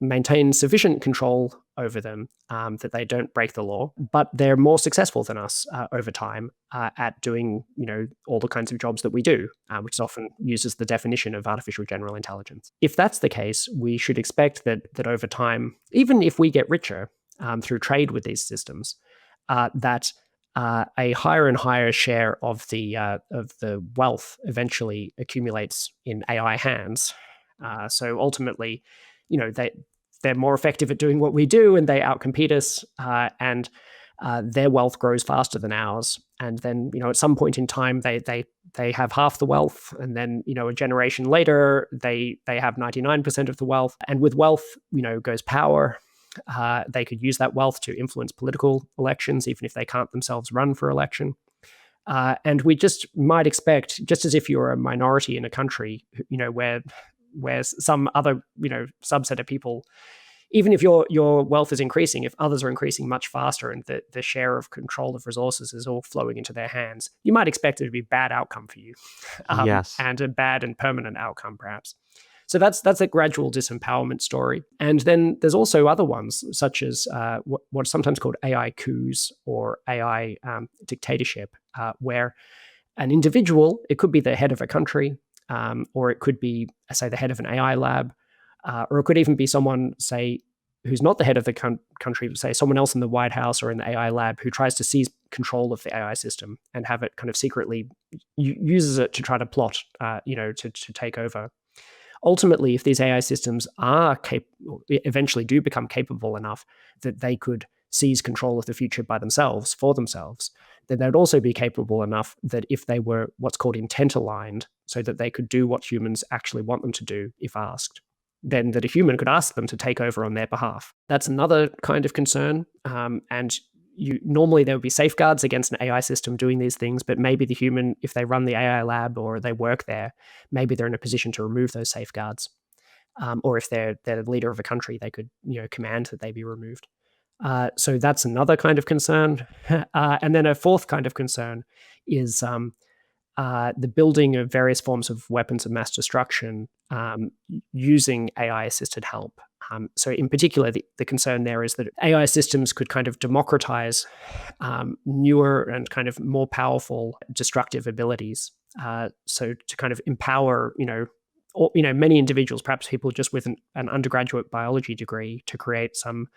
maintain sufficient control over them, that they don't break the law, but they're more successful than us over time at doing all the kinds of jobs that we do, which often uses the definition of artificial general intelligence. If that's the case, we should expect that over time, even if we get richer through trade with these systems, that a higher and higher share of the wealth eventually accumulates in AI hands. So ultimately, they're more effective at doing what we do, and they outcompete us, and their wealth grows faster than ours. And then, at some point in time, they have half the wealth, and then, a generation later, they have 99% of the wealth. And with wealth, goes power. They could use that wealth to influence political elections, even if they can't themselves run for election. And we just might expect, just as if you're a minority in a country, where some other, subset of people even if your wealth is increasing, if others are increasing much faster and the share of control of resources is all flowing into their hands, you might expect it to be a bad outcome for you, Yes. and a bad and permanent outcome, perhaps. So that's a gradual disempowerment story. And then there's also other ones, such as what's sometimes called AI coups or AI dictatorship, where an individual, it could be the head of a country, or it could be, say, the head of an AI lab, or it could even be someone, say, who's not the head of the country, say someone else in the White House or in the AI lab who tries to seize control of the AI system and have it kind of secretly uses it to try to plot, to take over. Ultimately, if these AI systems are eventually do become capable enough that they could seize control of the future by themselves, for themselves, then they'd also be capable enough that if they were what's called intent aligned, so that they could do what humans actually want them to do if asked, then that a human could ask them to take over on their behalf. That's another kind of concern. And normally there would be safeguards against an AI system doing these things, but maybe the human, if they run the AI lab or they work there, maybe they're in a position to remove those safeguards. Or if they're the leader of a country, they could command that they be removed. So that's another kind of concern. And then a fourth kind of concern is the building of various forms of weapons of mass destruction using AI-assisted help. So in particular, the concern there is that AI systems could kind of democratize newer and kind of more powerful destructive abilities. So to kind of empower, many individuals, perhaps people just with an undergraduate biology degree, to create some,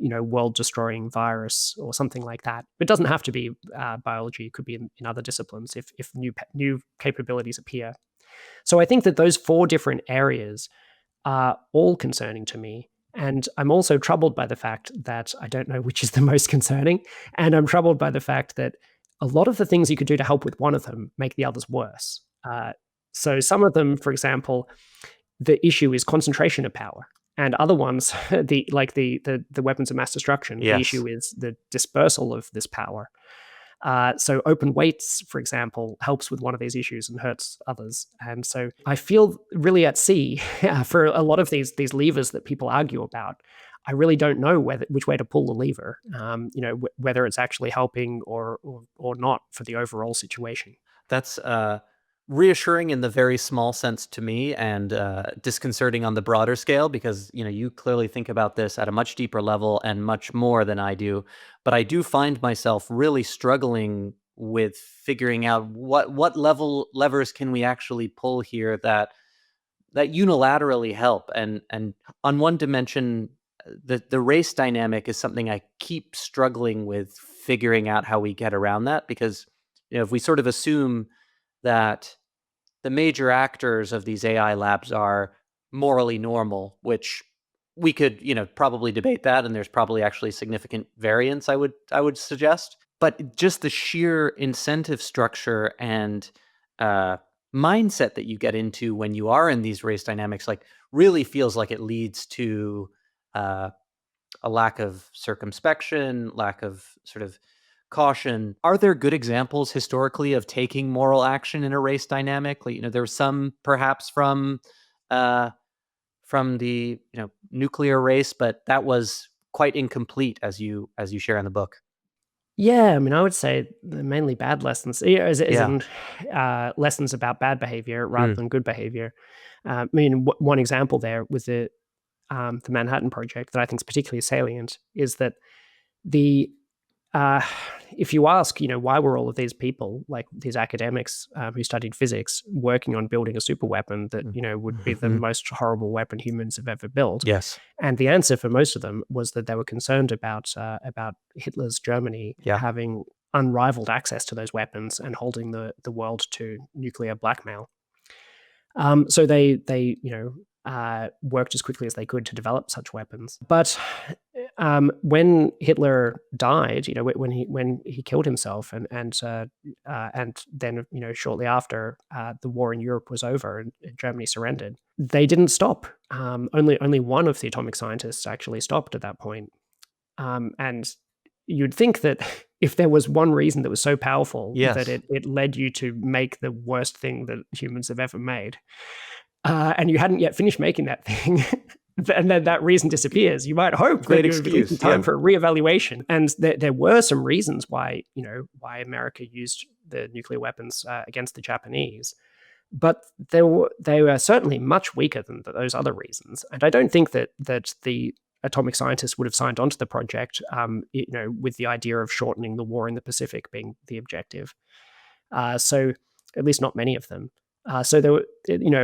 world-destroying virus or something like that. It doesn't have to be biology; it could be in other disciplines if new capabilities appear. So I think that those four different areas are all concerning to me. And I'm also troubled by the fact that I don't know which is the most concerning. And I'm troubled by the fact that a lot of the things you could do to help with one of them make the others worse. So some of them, for example, the issue is concentration of power. And other ones, the weapons of mass destruction, the Yes. issue is the dispersal of this power. So open weights, for example, helps with one of these issues and hurts others. And so I feel really at sea for a lot of these levers that people argue about. I really don't know which way to pull the lever, whether it's actually helping or not for the overall situation. That's reassuring in the very small sense to me, and disconcerting on the broader scale, because you clearly think about this at a much deeper level and much more than I do. But I do find myself really struggling with figuring out what levers can we actually pull here that unilaterally help. And on one dimension, the race dynamic is something I keep struggling with figuring out how we get around that, because if we sort of assume that the major actors of these AI labs are morally normal, which we could, probably debate that, and there's probably actually significant variance, I would suggest. But just the sheer incentive structure and mindset that you get into when you are in these race dynamics, like, really feels like it leads to a lack of circumspection, lack of sort of caution. Are there good examples historically of taking moral action in a race dynamic? Like, there was some perhaps from the nuclear race, but that was quite incomplete, as you share in the book. Yeah, I mean, I would say they're mainly bad lessons, as Yeah. in lessons about bad behavior rather Mm. than good behavior. I mean, one example there was the Manhattan Project that I think is particularly salient is that the uh, if you ask, why were all of these people, like these academics who studied physics, working on building a super weapon that would be the Mhm. most horrible weapon humans have ever built, Yes. and the answer for most of them was that they were concerned about Hitler's Germany Yeah. having unrivaled access to those weapons and holding the world to nuclear blackmail. So they worked as quickly as they could to develop such weapons. But when Hitler died, when he killed himself, and then shortly after the war in Europe was over and Germany surrendered, they didn't stop. Only one of the atomic scientists actually stopped at that point. And you'd think that if there was one reason that was so powerful that Yes. it led you to make the worst thing that humans have ever made, and you hadn't yet finished making that thing, and then that reason disappears. You might hope Great that you would be excuse, time yeah. for a reevaluation. And there were some reasons why, why America used the nuclear weapons against the Japanese. But they were certainly much weaker than those other reasons. And I don't think that the atomic scientists would have signed onto the project, with the idea of shortening the war in the Pacific being the objective. So at least not many of them. So there were,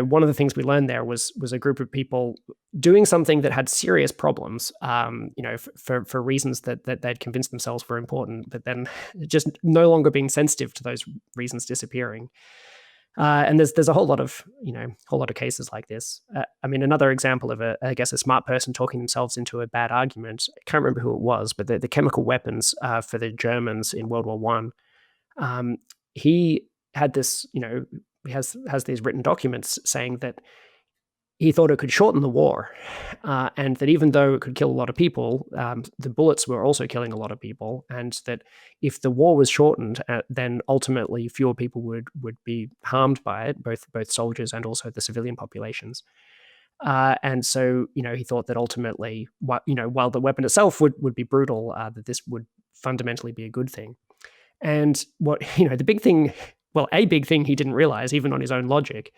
one of the things we learned there was a group of people doing something that had serious problems, for reasons that they'd convinced themselves were important, but then just no longer being sensitive to those reasons disappearing. And there's a whole lot of cases like this. I mean, another example of a smart person talking themselves into a bad argument. I can't remember who it was, but the chemical weapons for the Germans in World War One. He had this, he has these written documents saying that he thought it could shorten the war, and that even though it could kill a lot of people, the bullets were also killing a lot of people, and that if the war was shortened, then ultimately fewer people would be harmed by it, both soldiers and also the civilian populations. And so, he thought that ultimately, while the weapon itself would be brutal, that this would fundamentally be a good thing. And what, the big thing, well, a big thing he didn't realize, even on his own logic,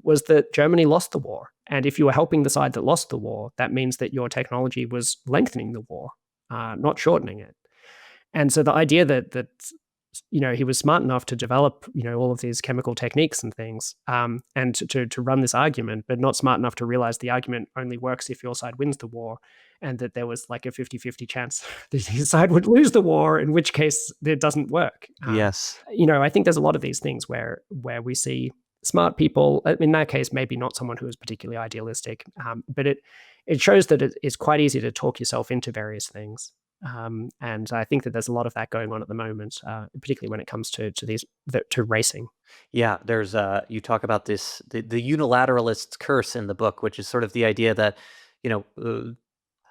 was that Germany lost the war. And if you were helping the side that lost the war, that means that your technology was lengthening the war, not shortening it. And so the idea that he was smart enough to develop, all of these chemical techniques and things, and to run this argument, but not smart enough to realize the argument only works if your side wins the war, and that there was like a 50-50 chance that his side would lose the war, in which case it doesn't work. Yes. I think there's a lot of these things where we see smart people, in that case, maybe not someone who is particularly idealistic, but it shows that it's quite easy to talk yourself into various things. And I think that there's a lot of that going on at the moment, particularly when it comes to racing. Yeah, there's you talk about this the unilateralist's curse in the book, which is sort of the idea that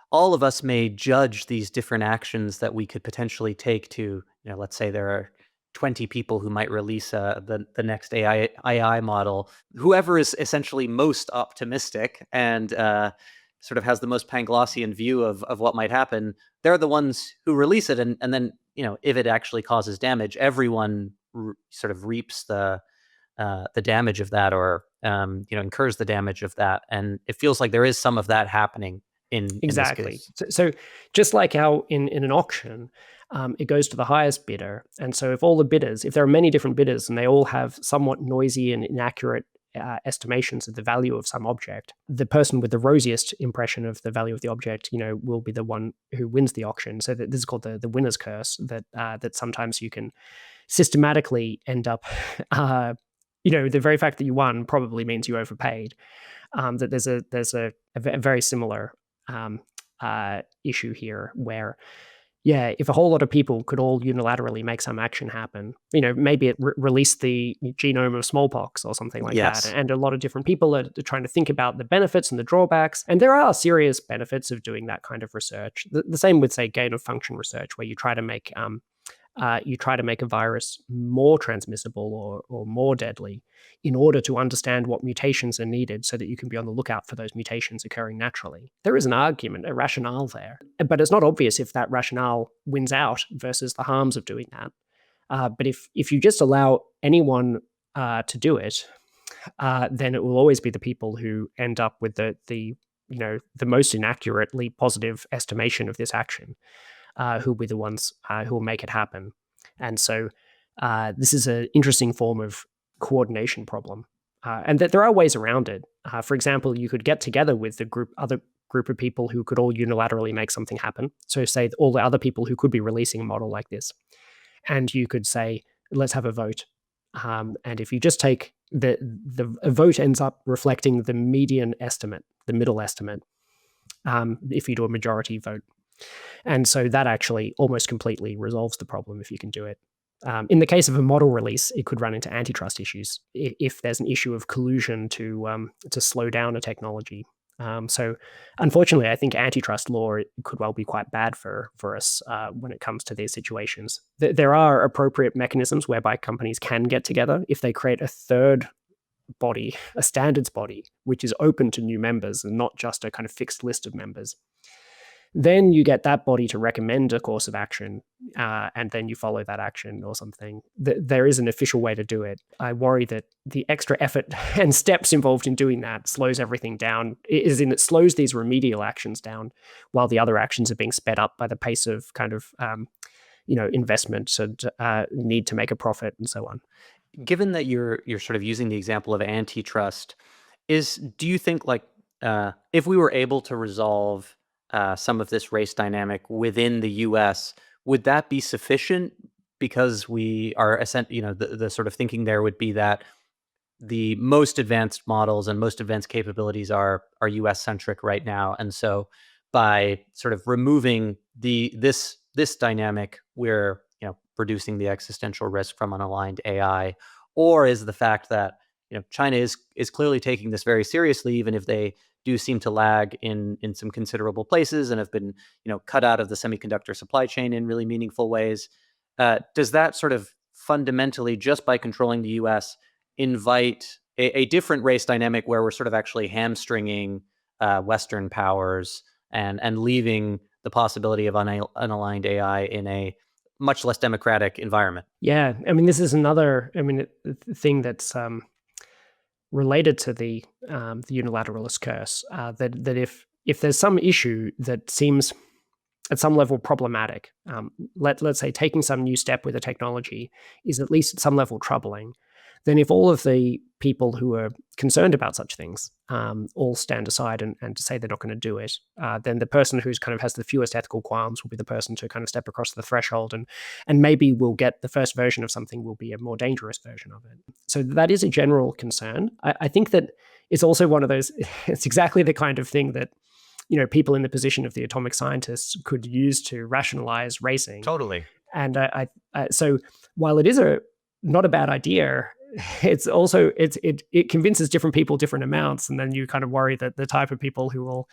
all of us may judge these different actions that we could potentially take to, let's say there are 20 people who might release the next AI model. Whoever is essentially most optimistic and sort of has the most Panglossian view of what might happen, they're the ones who release it. And then, if it actually causes damage, everyone sort of reaps the damage of that, or incurs the damage of that. And it feels like there is some of that happening Exactly. in this case. So just like how in an auction, it goes to the highest bidder. And so if there are many different bidders and they all have somewhat noisy and inaccurate estimations of the value of some object, the person with the rosiest impression of the value of the object, will be the one who wins the auction. So this is called the winner's curse, that sometimes you can systematically end up, the very fact that you won probably means you overpaid. That there's a very similar issue here where, if a whole lot of people could all unilaterally make some action happen, maybe it released the genome of smallpox or something like Yes. that. And a lot of different people are trying to think about the benefits and the drawbacks. And there are serious benefits of doing that kind of research. The same with, say, gain of function research, where you try to make a virus more transmissible or more deadly in order to understand what mutations are needed so that you can be on the lookout for those mutations occurring naturally. There is an argument, a rationale there, but it's not obvious if that rationale wins out versus the harms of doing that. But if you just allow anyone to do it, then it will always be the people who end up with the most inaccurately positive estimation of this action, who will be the ones who will make it happen. And so this is an interesting form of coordination problem. And that there are ways around it. For example, you could get together with other group of people who could all unilaterally make something happen. So say all the other people who could be releasing a model like this. And you could say, let's have a vote. And if you just take the vote ends up reflecting the median estimate, the middle estimate, if you do a majority vote. And so that actually almost completely resolves the problem if you can do it. In the case of a model release, it could run into antitrust issues if there's an issue of collusion to slow down a technology. So unfortunately, I think antitrust law could well be quite bad for us when it comes to these situations. There are appropriate mechanisms whereby companies can get together if they create a third body, a standards body, which is open to new members and not just a kind of fixed list of members. Then you get that body to recommend a course of action, and then you follow that action or something. There is an official way to do it. I worry that the extra effort and steps involved in doing that slows everything down, is in it slows these remedial actions down, while the other actions are being sped up by the pace of kind of investment and need to make a profit and so on. Given that you're sort of using the example of antitrust, do you think if we were able to resolve some of this race dynamic within the U.S., would that be sufficient? Because we are, the sort of thinking there would be that the most advanced models and most advanced capabilities are U.S. centric right now, and so by sort of removing this dynamic, we're reducing the existential risk from unaligned AI, or is the fact that China is clearly taking this very seriously, even if they do seem to lag in some considerable places and have been cut out of the semiconductor supply chain in really meaningful ways. Does that sort of fundamentally, just by controlling the U.S., invite a different race dynamic where we're sort of actually hamstringing Western powers and leaving the possibility of unaligned AI in a much less democratic environment? Yeah, I mean, this is another thing that's related to the unilateralist curse. That if there's some issue that seems at some level problematic, let's say taking some new step with a technology is at least at some level troubling, then if all of the people who are concerned about such things all stand aside and say they're not going to do it, then the person who's kind of has the fewest ethical qualms will be the person to kind of step across the threshold and maybe we'll get the first version of something will be a more dangerous version of it. So that is a general concern. I think that it's also one of those, it's exactly the kind of thing that people in the position of the atomic scientists could use to rationalize racing. Totally. And so while it is not a bad idea, it's also it convinces different people different amounts, and then you kind of worry that the type of people who will,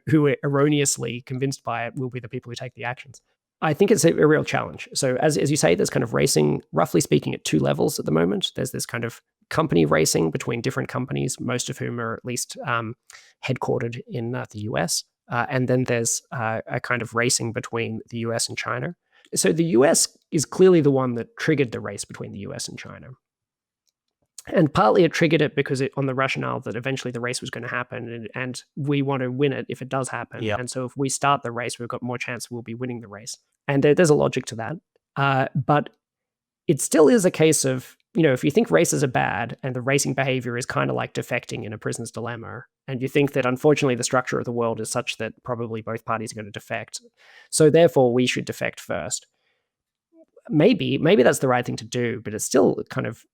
who are erroneously convinced by it will be the people who take the actions. I think it's a real challenge. So as you say, there's kind of racing, roughly speaking, at two levels at the moment. There's this kind of company racing between different companies, most of whom are at least headquartered in the US. And then there's a kind of racing between the US and China. So the US is clearly the one that triggered the race between the US and China. And partly it triggered it because on the rationale that eventually the race was going to happen and we want to win it if it does happen. Yep. And so if we start the race, we've got more chance we'll be winning the race. And there's a logic to that. But it still is a case of, if you think races are bad and the racing behavior is kind of like defecting in a prisoner's dilemma, and you think that unfortunately the structure of the world is such that probably both parties are going to defect, so therefore we should defect first. Maybe that's the right thing to do, but it's still kind of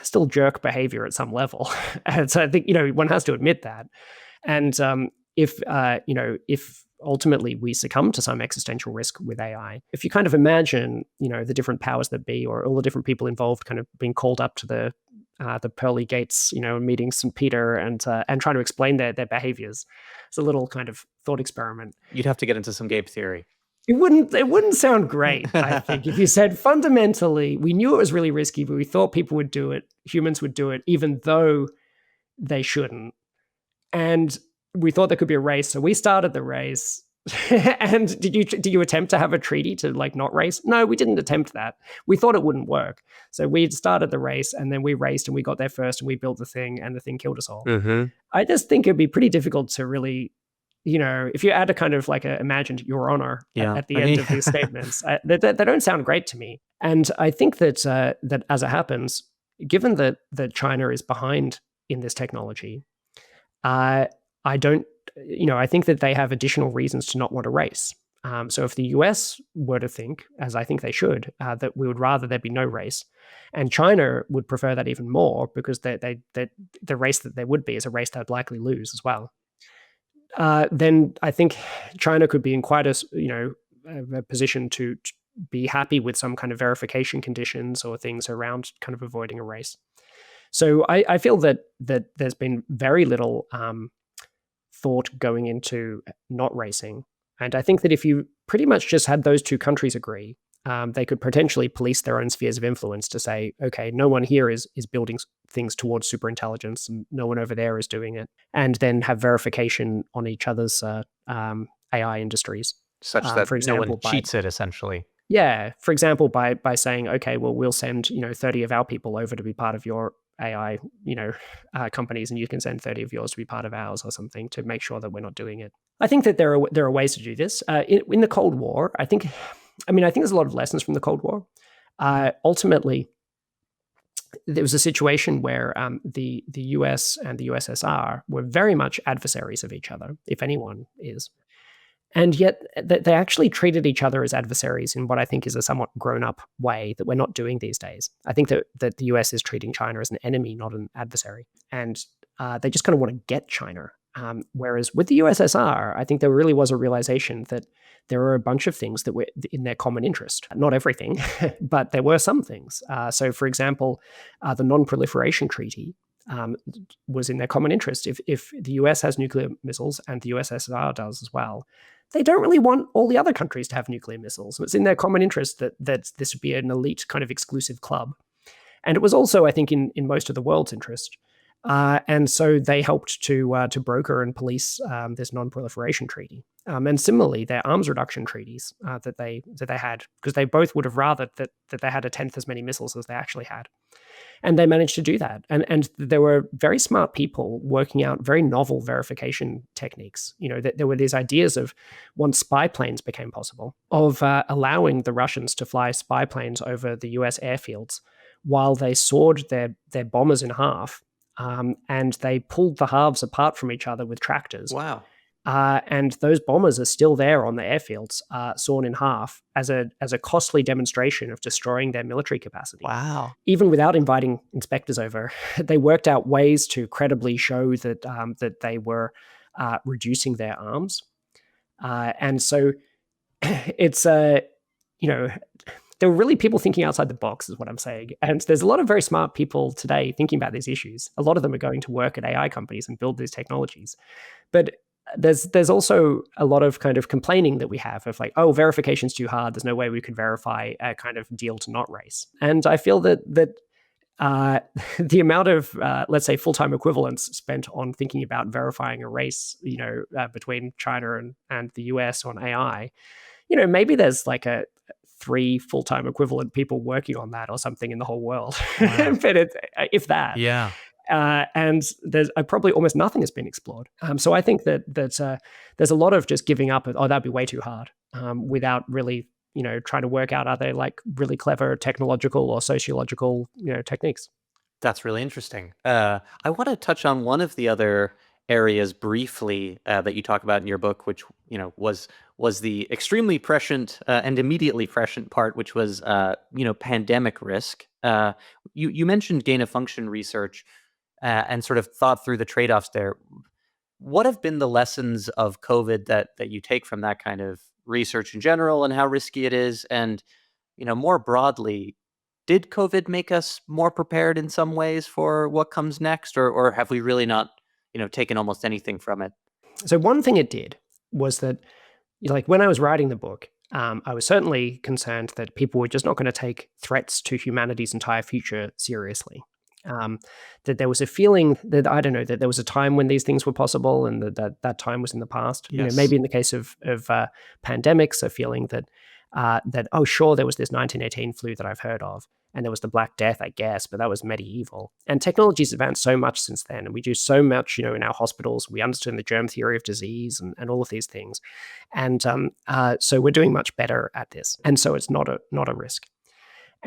still jerk behavior at some level. And so I think, one has to admit that. And if ultimately we succumb to some existential risk with AI, if you kind of imagine, the different powers that be or all the different people involved kind of being called up to the pearly gates, meeting St. Peter and trying to explain their behaviors, it's a little kind of thought experiment. You'd have to get into some game theory. It wouldn't sound great, I think, if you said fundamentally we knew it was really risky, but we thought people would do it, humans would do it, even though they shouldn't. And we thought there could be a race, so we started the race. And did you attempt to have a treaty to not race? No, we didn't attempt that. We thought it wouldn't work. So we started the race and then we raced and we got there first and we built the thing and the thing killed us all. Mm-hmm. I just think it'd be pretty difficult to really, if you add a kind of imagined Your Honor at the end of these statements, they don't sound great to me. And I think that that as it happens, given that China is behind in this technology, I think that they have additional reasons to not want to race. So if the US were to think, as I think they should, that we would rather there be no race, and China would prefer that even more because the race that there would be is a race they'd likely lose as well. Then I think China could be in quite a position to be happy with some kind of verification conditions or things around kind of avoiding a race. So I feel that there's been very little thought going into not racing. And I think that if you pretty much just had those two countries agree, they could potentially police their own spheres of influence to say, okay, no one here is building things towards superintelligence, and no one over there is doing it, and then have verification on each other's AI industries. Such that For no one example, cheats it, essentially. by saying, okay, well, we'll send 30 of our people over to be part of your AI companies, and you can send 30 of yours to be part of ours or something, to make sure that we're not doing it. I think that there are ways to do this. In the Cold War, I think there's a lot of lessons from the Cold War. Ultimately, there was a situation where the US and the USSR were very much adversaries of each other, if anyone is. And yet they actually treated each other as adversaries in what I think is a somewhat grown-up way that we're not doing these days. I think that the US is treating China as an enemy, not an adversary. And they just kind of want to get China. Whereas with the USSR, I think there really was a realization that there were a bunch of things that were in their common interest. Not everything, but there were some things. So, for example, the Non-Proliferation Treaty was in their common interest. If the US has nuclear missiles and the USSR does as well, they don't really want all the other countries to have nuclear missiles. It's in their common interest that this would be an elite kind of exclusive club. And it was also, I think, in most of the world's interest. And so they helped to broker and police this non-proliferation treaty. And similarly, their arms reduction treaties that they had, because they both would have rathered that they had a tenth as many missiles as they actually had. And they managed to do that. And there were very smart people working out very novel verification techniques. That there were these ideas of, once spy planes became possible, of allowing the Russians to fly spy planes over the US airfields while they sawed their bombers in half, and they pulled the halves apart from each other with tractors. Wow. And those bombers are still there on the airfields, sawn in half, as a costly demonstration of destroying their military capacity. Wow. Even without inviting inspectors over, they worked out ways to credibly show that they were reducing their arms. And so it's there were really people thinking outside the box, is what I'm saying. And there's a lot of very smart people today thinking about these issues. A lot of them are going to work at AI companies and build these technologies. But there's also a lot of kind of complaining that we have of like, oh, verification's too hard. There's no way we could verify a kind of deal to not race. And I feel that the amount of, let's say, full-time equivalents spent on thinking about verifying a race, between China and the US on AI, maybe there's like a 3 full-time equivalent people working on that or something in the whole world. Wow. But if that. Yeah. And there's probably almost nothing has been explored. So I think that there's a lot of just giving up. Oh, that'd be way too hard, without really trying to work out, are they like really clever technological or sociological techniques. That's really interesting. I want to touch on one of the other areas briefly that you talk about in your book, which was the extremely prescient and immediately prescient part, which was pandemic risk. You mentioned gain of function research and sort of thought through the trade-offs there. What have been the lessons of COVID that you take from that kind of research in general, and how risky it is? And more broadly, did COVID make us more prepared in some ways for what comes next, or have we really not taken almost anything from it? So one thing it did was that, like, when I was writing the book, I was certainly concerned that people were just not going to take threats to humanity's entire future seriously. That there was a feeling that, I don't know, that there was a time when these things were possible, and that time was in the past. Yes. Maybe in the case of pandemics, a feeling that oh, sure, there was this 1918 flu that I've heard of, and there was the Black Death, I guess, but that was medieval. And technology's advanced so much since then, and we do so much, in our hospitals. We understand the germ theory of disease and all of these things, and so we're doing much better at this, and so it's not a risk.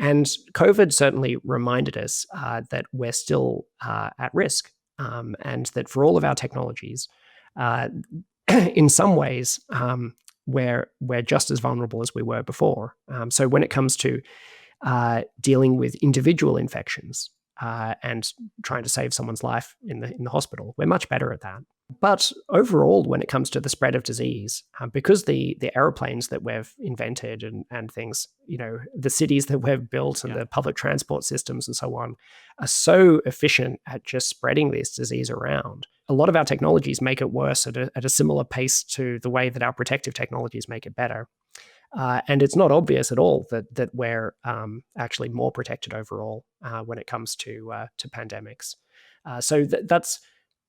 And COVID certainly reminded us that we're still at risk, and that for all of our technologies, in some ways, we're just as vulnerable as we were before. So when it comes to dealing with individual infections and trying to save someone's life in the hospital, we're much better at that. But overall, when it comes to the spread of disease, because the aeroplanes that we've invented and things, the cities that we've built and the public transport systems and so on are so efficient at just spreading this disease around. A lot of our technologies make it worse at a similar pace to the way that our protective technologies make it better. And it's not obvious at all that we're actually more protected overall when it comes to pandemics. So that's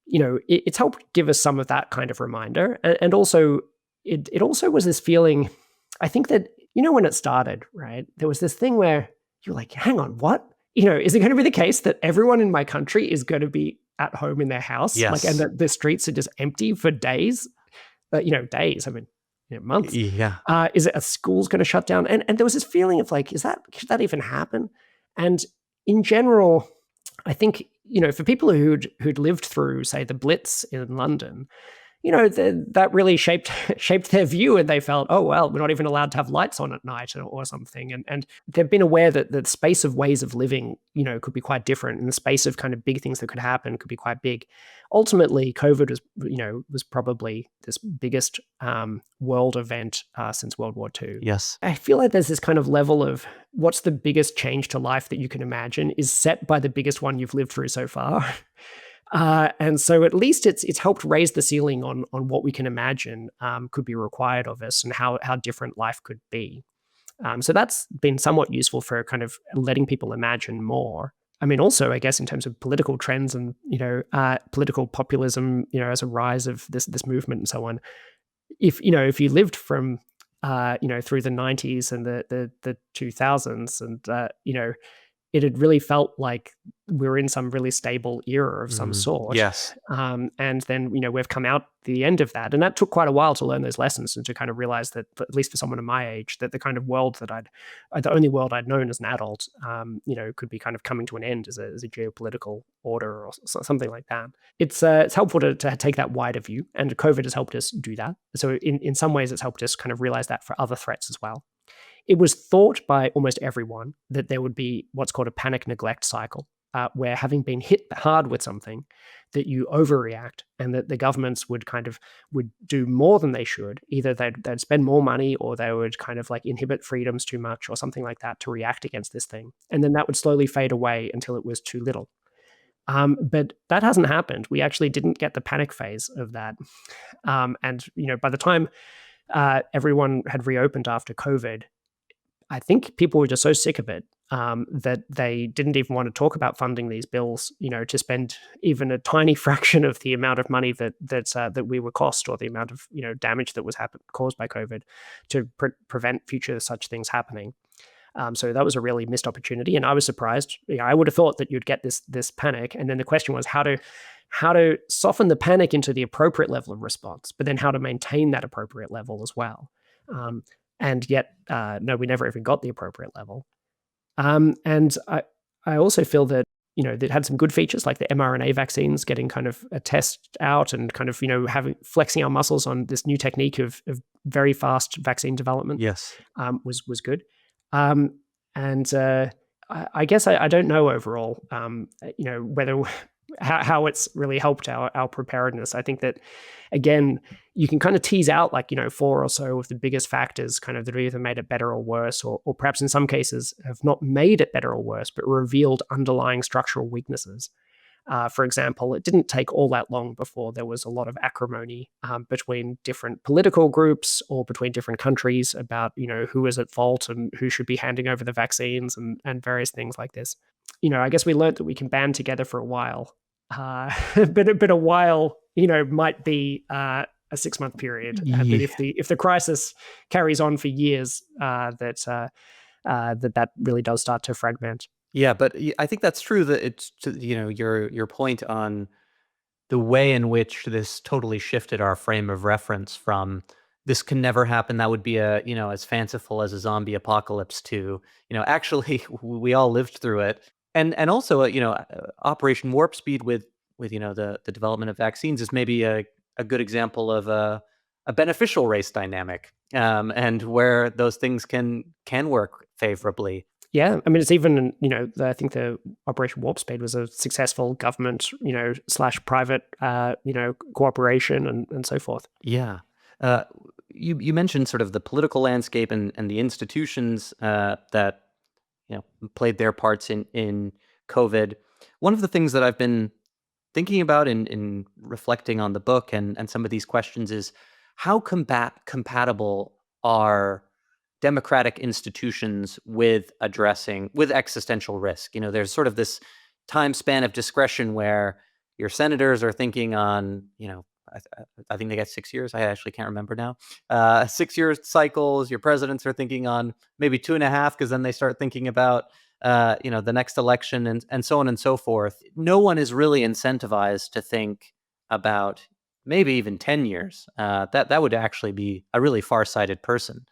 it's helped give us some of that kind of reminder, and also it also was this feeling. I think that when it started, right, there was this thing where you're like, hang on, what? Is it going to be the case that everyone in my country is going to be at home in their house, like, and Yes. that the streets are just empty for days? Days. I mean, months. Yeah. Is it a school's going to shut down? And there was this feeling of like, should that even happen? And in general, I think for people who'd lived through, say, the Blitz in London, that really shaped their view, and they felt, oh well, we're not even allowed to have lights on at night or something, and they've been aware that the space of ways of living could be quite different, and the space of kind of big things that could happen could be quite big. Ultimately, COVID was probably this biggest world event since World War II. Yes. I feel like there's this kind of level of what's the biggest change to life that you can imagine is set by the biggest one you've lived through so far. And so at least it's helped raise the ceiling on what we can imagine could be required of us, and how different life could be. So that's been somewhat useful for kind of letting people imagine more. I mean, also, I guess in terms of political trends and political populism, as a rise of this movement and so on. If you lived from through the 90s and the 2000s, and it had really felt like we were in some really stable era of some sort. Yes. And then, we've come out the end of that. And that took quite a while to learn those lessons and to kind of realize that, at least for someone in my age, that the kind of world the only world I'd known as an adult, could be kind of coming to an end as a geopolitical order or something like that. It's helpful to take that wider view. And COVID has helped us do that. So in some ways, it's helped us kind of realize that for other threats as well. It was thought by almost everyone that there would be what's called a panic neglect cycle, where having been hit hard with something, that you overreact, and that the governments would do more than they should. Either they'd spend more money, or they would kind of like inhibit freedoms too much or something like that to react against this thing. And then that would slowly fade away until it was too little. But that hasn't happened. We actually didn't get the panic phase of that. And by the time everyone had reopened after COVID, I think people were just so sick of it that they didn't even want to talk about funding these bills, to spend even a tiny fraction of the amount of money that we were cost, or the amount of damage that was caused by COVID, to prevent future such things happening. So that was a really missed opportunity, and I was surprised. I would have thought that you'd get this panic, and then the question was how to soften the panic into the appropriate level of response, but then how to maintain that appropriate level as well. And yet, no, we never even got the appropriate level. And I also feel that, that had some good features, like the mRNA vaccines getting kind of a test out, and kind of, flexing our muscles on this new technique of very fast vaccine development. Yes. Was good. And I guess I don't know overall, whether how it's really helped our preparedness. I think that, again, you can kind of tease out like 4 or so of the biggest factors kind of that have either made it better or worse, or perhaps in some cases have not made it better or worse, but revealed underlying structural weaknesses. For example, it didn't take all that long before there was a lot of acrimony between different political groups, or between different countries, about who is at fault and who should be handing over the vaccines, and various things like this. I guess we learned that we can band together for a while, but a while might be a 6-month period. But if the crisis carries on for years, that really does start to fragment. Yeah, but I think that's true. That it's your point on the way in which this totally shifted our frame of reference from this can never happen. That would be as fanciful as a zombie apocalypse, to actually we all lived through it, and also Operation Warp Speed with the development of vaccines is maybe a good example of a beneficial race dynamic, and where those things can work favorably. Yeah, I mean, it's even, I think the Operation Warp Speed was a successful government, / private, cooperation, and so forth. Yeah. You mentioned sort of the political landscape and the institutions that played their parts in COVID. One of the things that I've been thinking about in reflecting on the book and some of these questions is how compatible are democratic institutions with existential risk. There's sort of this time span of discretion where your senators are thinking on, I think they get 6 years. I actually can't remember now. 6 year cycles. Your presidents are thinking on maybe 2.5, because then they start thinking about, the next election and so on and so forth. No one is really incentivized to think about maybe even 10 years. That would actually be a really far-sighted person.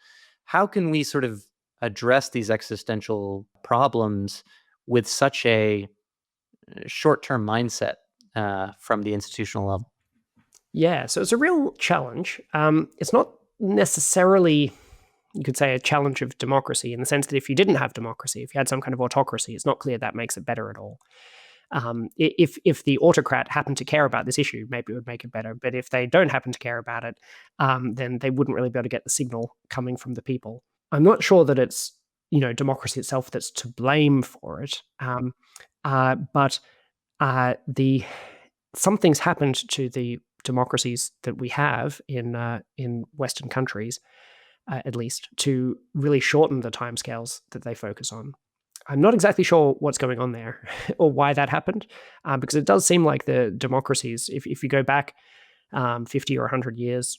How can we sort of address these existential problems with such a short-term mindset from the institutional level? Yeah, so it's a real challenge. It's not necessarily, you could say, a challenge of democracy, in the sense that if you didn't have democracy, if you had some kind of autocracy, it's not clear that makes it better at all. If the autocrat happened to care about this issue, maybe it would make it better. But if they don't happen to care about it, then they wouldn't really be able to get the signal coming from the people. I'm not sure that it's democracy itself that's to blame for it, but something's happened to the democracies that we have in Western countries, at least, to really shorten the timescales that they focus on. I'm not exactly sure what's going on there or why that happened, because it does seem like the democracies, if you go back 50 or 100 years,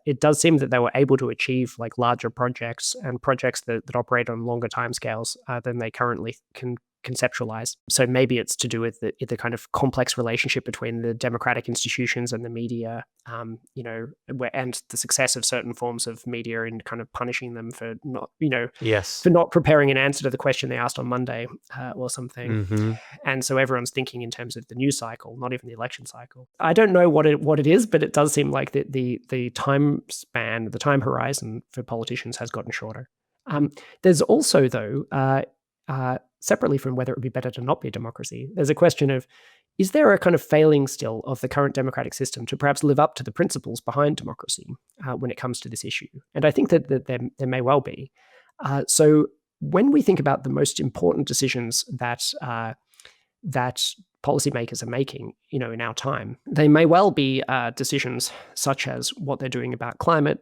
it does seem that they were able to achieve like larger projects and projects that operate on longer timescales than they currently can conceptualize. So maybe it's to do with the kind of complex relationship between the democratic institutions and the media, and the success of certain forms of media in kind of punishing them for not, Yes. for not preparing an answer to the question they asked on Monday or something. Mm-hmm. And so everyone's thinking in terms of the news cycle, not even the election cycle. I don't know what it is, but it does seem like the time span, the time horizon for politicians has gotten shorter. There's also, though, separately from whether it would be better to not be a democracy, there's a question of, is there a kind of failing still of the current democratic system to perhaps live up to the principles behind democracy when it comes to this issue? And I think that there may well be. So when we think about the most important decisions that policymakers are making, in our time, they may well be decisions such as what they're doing about climate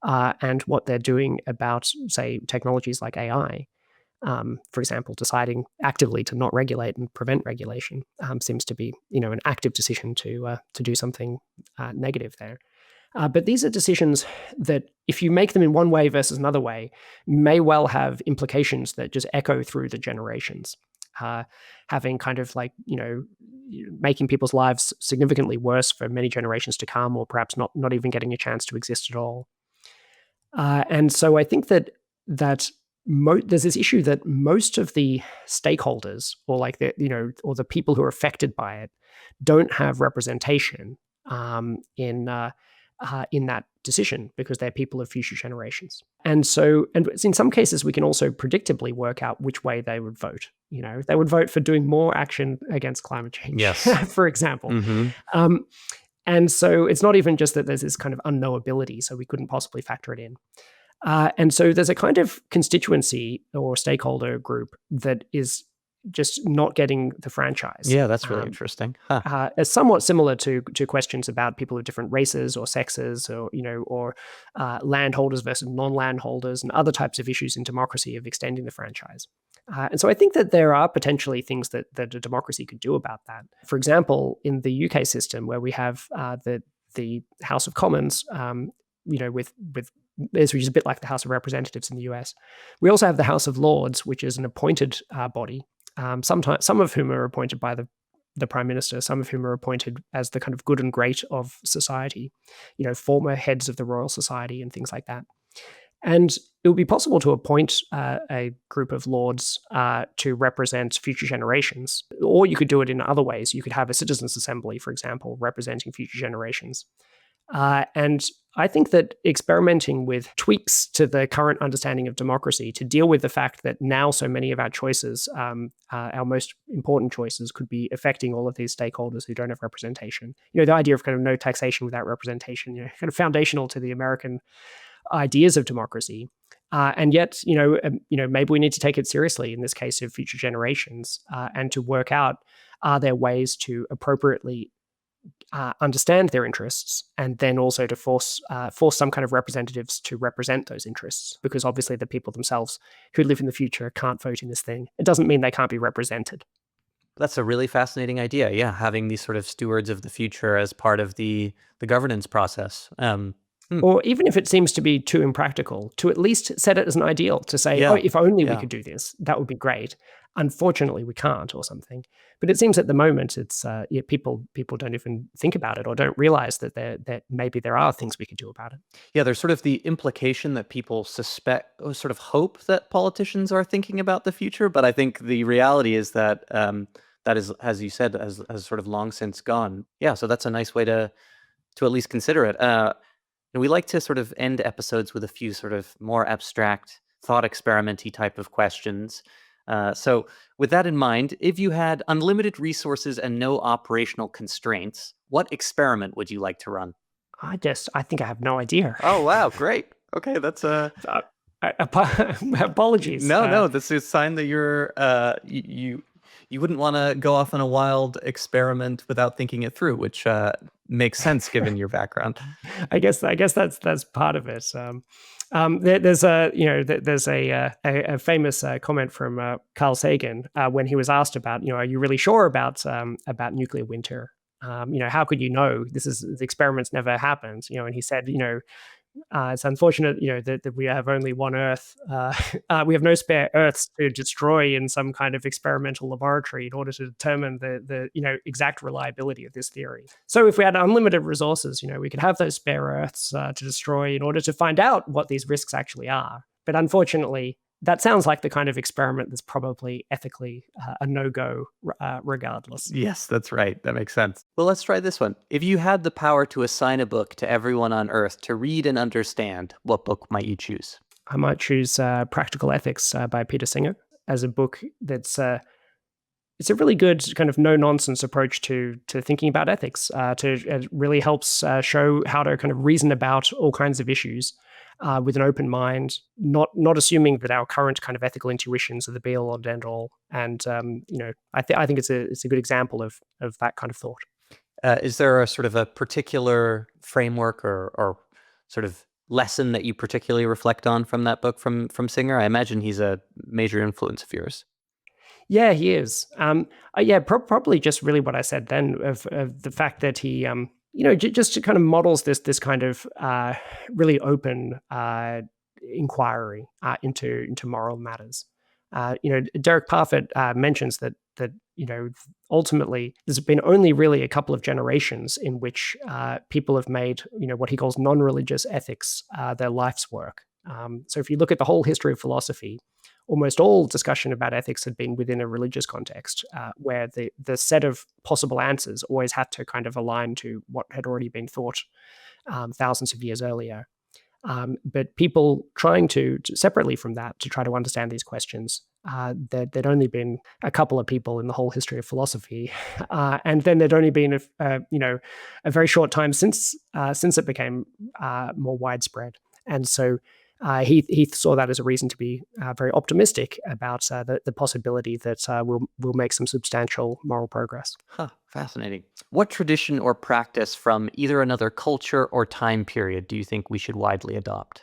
and what they're doing about, say, technologies like AI. For example, deciding actively to not regulate and prevent regulation seems to be, an active decision to do something negative there. But these are decisions that, if you make them in one way versus another way, may well have implications that just echo through the generations, having kind of like, making people's lives significantly worse for many generations to come, or perhaps not even getting a chance to exist at all. And so I think that there's this issue that most of the stakeholders, or like or the people who are affected by it, don't have representation in that decision, because they're people of future generations. And so, and in some cases, we can also predictably work out which way they would vote. They would vote for doing more action against climate change, yes, for example. Mm-hmm. And so it's not even just that there's this kind of unknowability, so we couldn't possibly factor it in. And so there's a kind of constituency or stakeholder group that is just not getting the franchise. Yeah, that's really interesting. Huh. It's somewhat similar to questions about people of different races or sexes, or landholders versus non-landholders, and other types of issues in democracy of extending the franchise. And so I think that there are potentially things that a democracy could do about that. For example, in the UK system, where we have the House of Commons, with which is a bit like the House of Representatives in the US. We also have the House of Lords, which is an appointed body, sometimes some of whom are appointed by the Prime Minister, some of whom are appointed as the kind of good and great of society, former heads of the Royal Society and things like that. And it would be possible to appoint a group of lords to represent future generations, or you could do it in other ways. You could have a citizens' assembly, for example, representing future generations. And I think that experimenting with tweaks to the current understanding of democracy to deal with the fact that now so many of our choices, our most important choices, could be affecting all of these stakeholders who don't have representation. The idea of kind of no taxation without representation, kind of foundational to the American ideas of democracy. And yet, maybe we need to take it seriously in this case of future generations, and to work out, are there ways to appropriately understand their interests, and then also to force some kind of representatives to represent those interests, because obviously the people themselves who live in the future can't vote in this thing. It doesn't mean they can't be represented. That's a really fascinating idea. Yeah, having these sort of stewards of the future as part of the governance process. Or even if it seems to be too impractical, to at least set it as an ideal, to say, oh, Yeah, if only we yeah. could do this, that would be great. Unfortunately, we can't, or something. But it seems at the moment it's people don't even think about it or don't realize that maybe there are things we could do about it. Yeah, there's sort of the implication that people suspect or sort of hope that politicians are thinking about the future, but I think the reality is that that is, as you said, has sort of long since gone. Yeah, so that's a nice way to at least consider it. And we like to sort of end episodes with a few sort of more abstract, thought experimenty type of questions. So, with that in mind, if you had unlimited resources and no operational constraints, what experiment would you like to run? I think I have no idea. Oh wow, great. Okay, that's Uh, Apologies. no, this is a sign that you're you wouldn't want to go off on a wild experiment without thinking it through, which makes sense given your background. I guess that's part of it. There's a there's a famous comment from Carl Sagan when he was asked about, are you really sure about nuclear winter? How could you know? The experiments never happened. And he said, it's unfortunate, that we have only one Earth. We have no spare Earths to destroy in some kind of experimental laboratory in order to determine the exact reliability of this theory. So if we had unlimited resources, we could have those spare Earths to destroy in order to find out what these risks actually are. But unfortunately, that sounds like the kind of experiment that's probably ethically a no-go regardless. Yes, that's right. That makes sense. Well, let's try this one. If you had the power to assign a book to everyone on Earth to read and understand, what book might you choose? I might choose Practical Ethics by Peter Singer as a book that's it's a really good kind of no-nonsense approach to thinking about ethics. It really helps show how to kind of reason about all kinds of issues with an open mind, not assuming that our current kind of ethical intuitions are the be-all and end-all. And I think it's a good example of that kind of thought. Is there a sort of a particular framework or sort of lesson that you particularly reflect on from that book from Singer? I imagine he's a major influence of yours. Yeah, he is. Probably just really what I said then of the fact that he, just kind of models this kind of really open inquiry into moral matters. Derek Parfit mentions that ultimately there's been only really a couple of generations in which people have made what he calls non-religious ethics their life's work. So if you look at the whole history of philosophy, almost all discussion about ethics had been within a religious context, where the set of possible answers always had to kind of align to what had already been thought thousands of years earlier. But people trying to separately from that to try to understand these questions, there'd only been a couple of people in the whole history of philosophy, and then there'd only been a very short time since it became more widespread, and so. He saw that as a reason to be very optimistic about the possibility that we'll make some substantial moral progress. Huh, fascinating. What tradition or practice from either another culture or time period do you think we should widely adopt?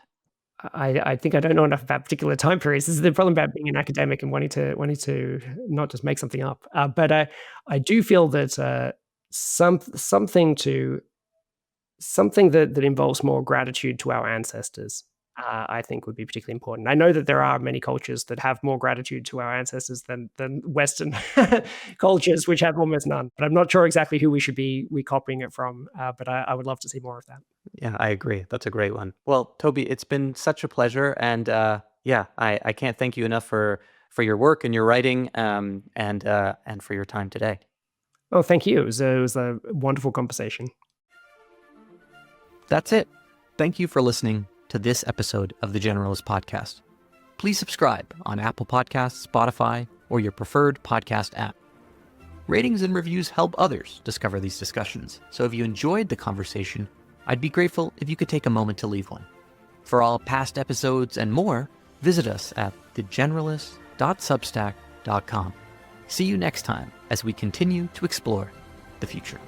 I think I don't know enough about particular time periods. This is the problem about being an academic and wanting to not just make something up. But I do feel that something that involves more gratitude to our ancestors. I think would be particularly important. I know that there are many cultures that have more gratitude to our ancestors than Western cultures, which have almost none. But I'm not sure exactly who we should be copying it from. But I would love to see more of that. Yeah, I agree. That's a great one. Well, Toby, it's been such a pleasure, and I can't thank you enough for your work and your writing, and for your time today. Oh, thank you. It was a wonderful conversation. That's it. Thank you for listening to this episode of the Generalist Podcast. Please subscribe on Apple Podcasts, Spotify, or your preferred podcast app. Ratings and reviews help others discover these discussions, so if you enjoyed the conversation, I'd be grateful if you could take a moment to leave one. For all past episodes and more, visit us at thegeneralist.substack.com. See you next time as we continue to explore the future.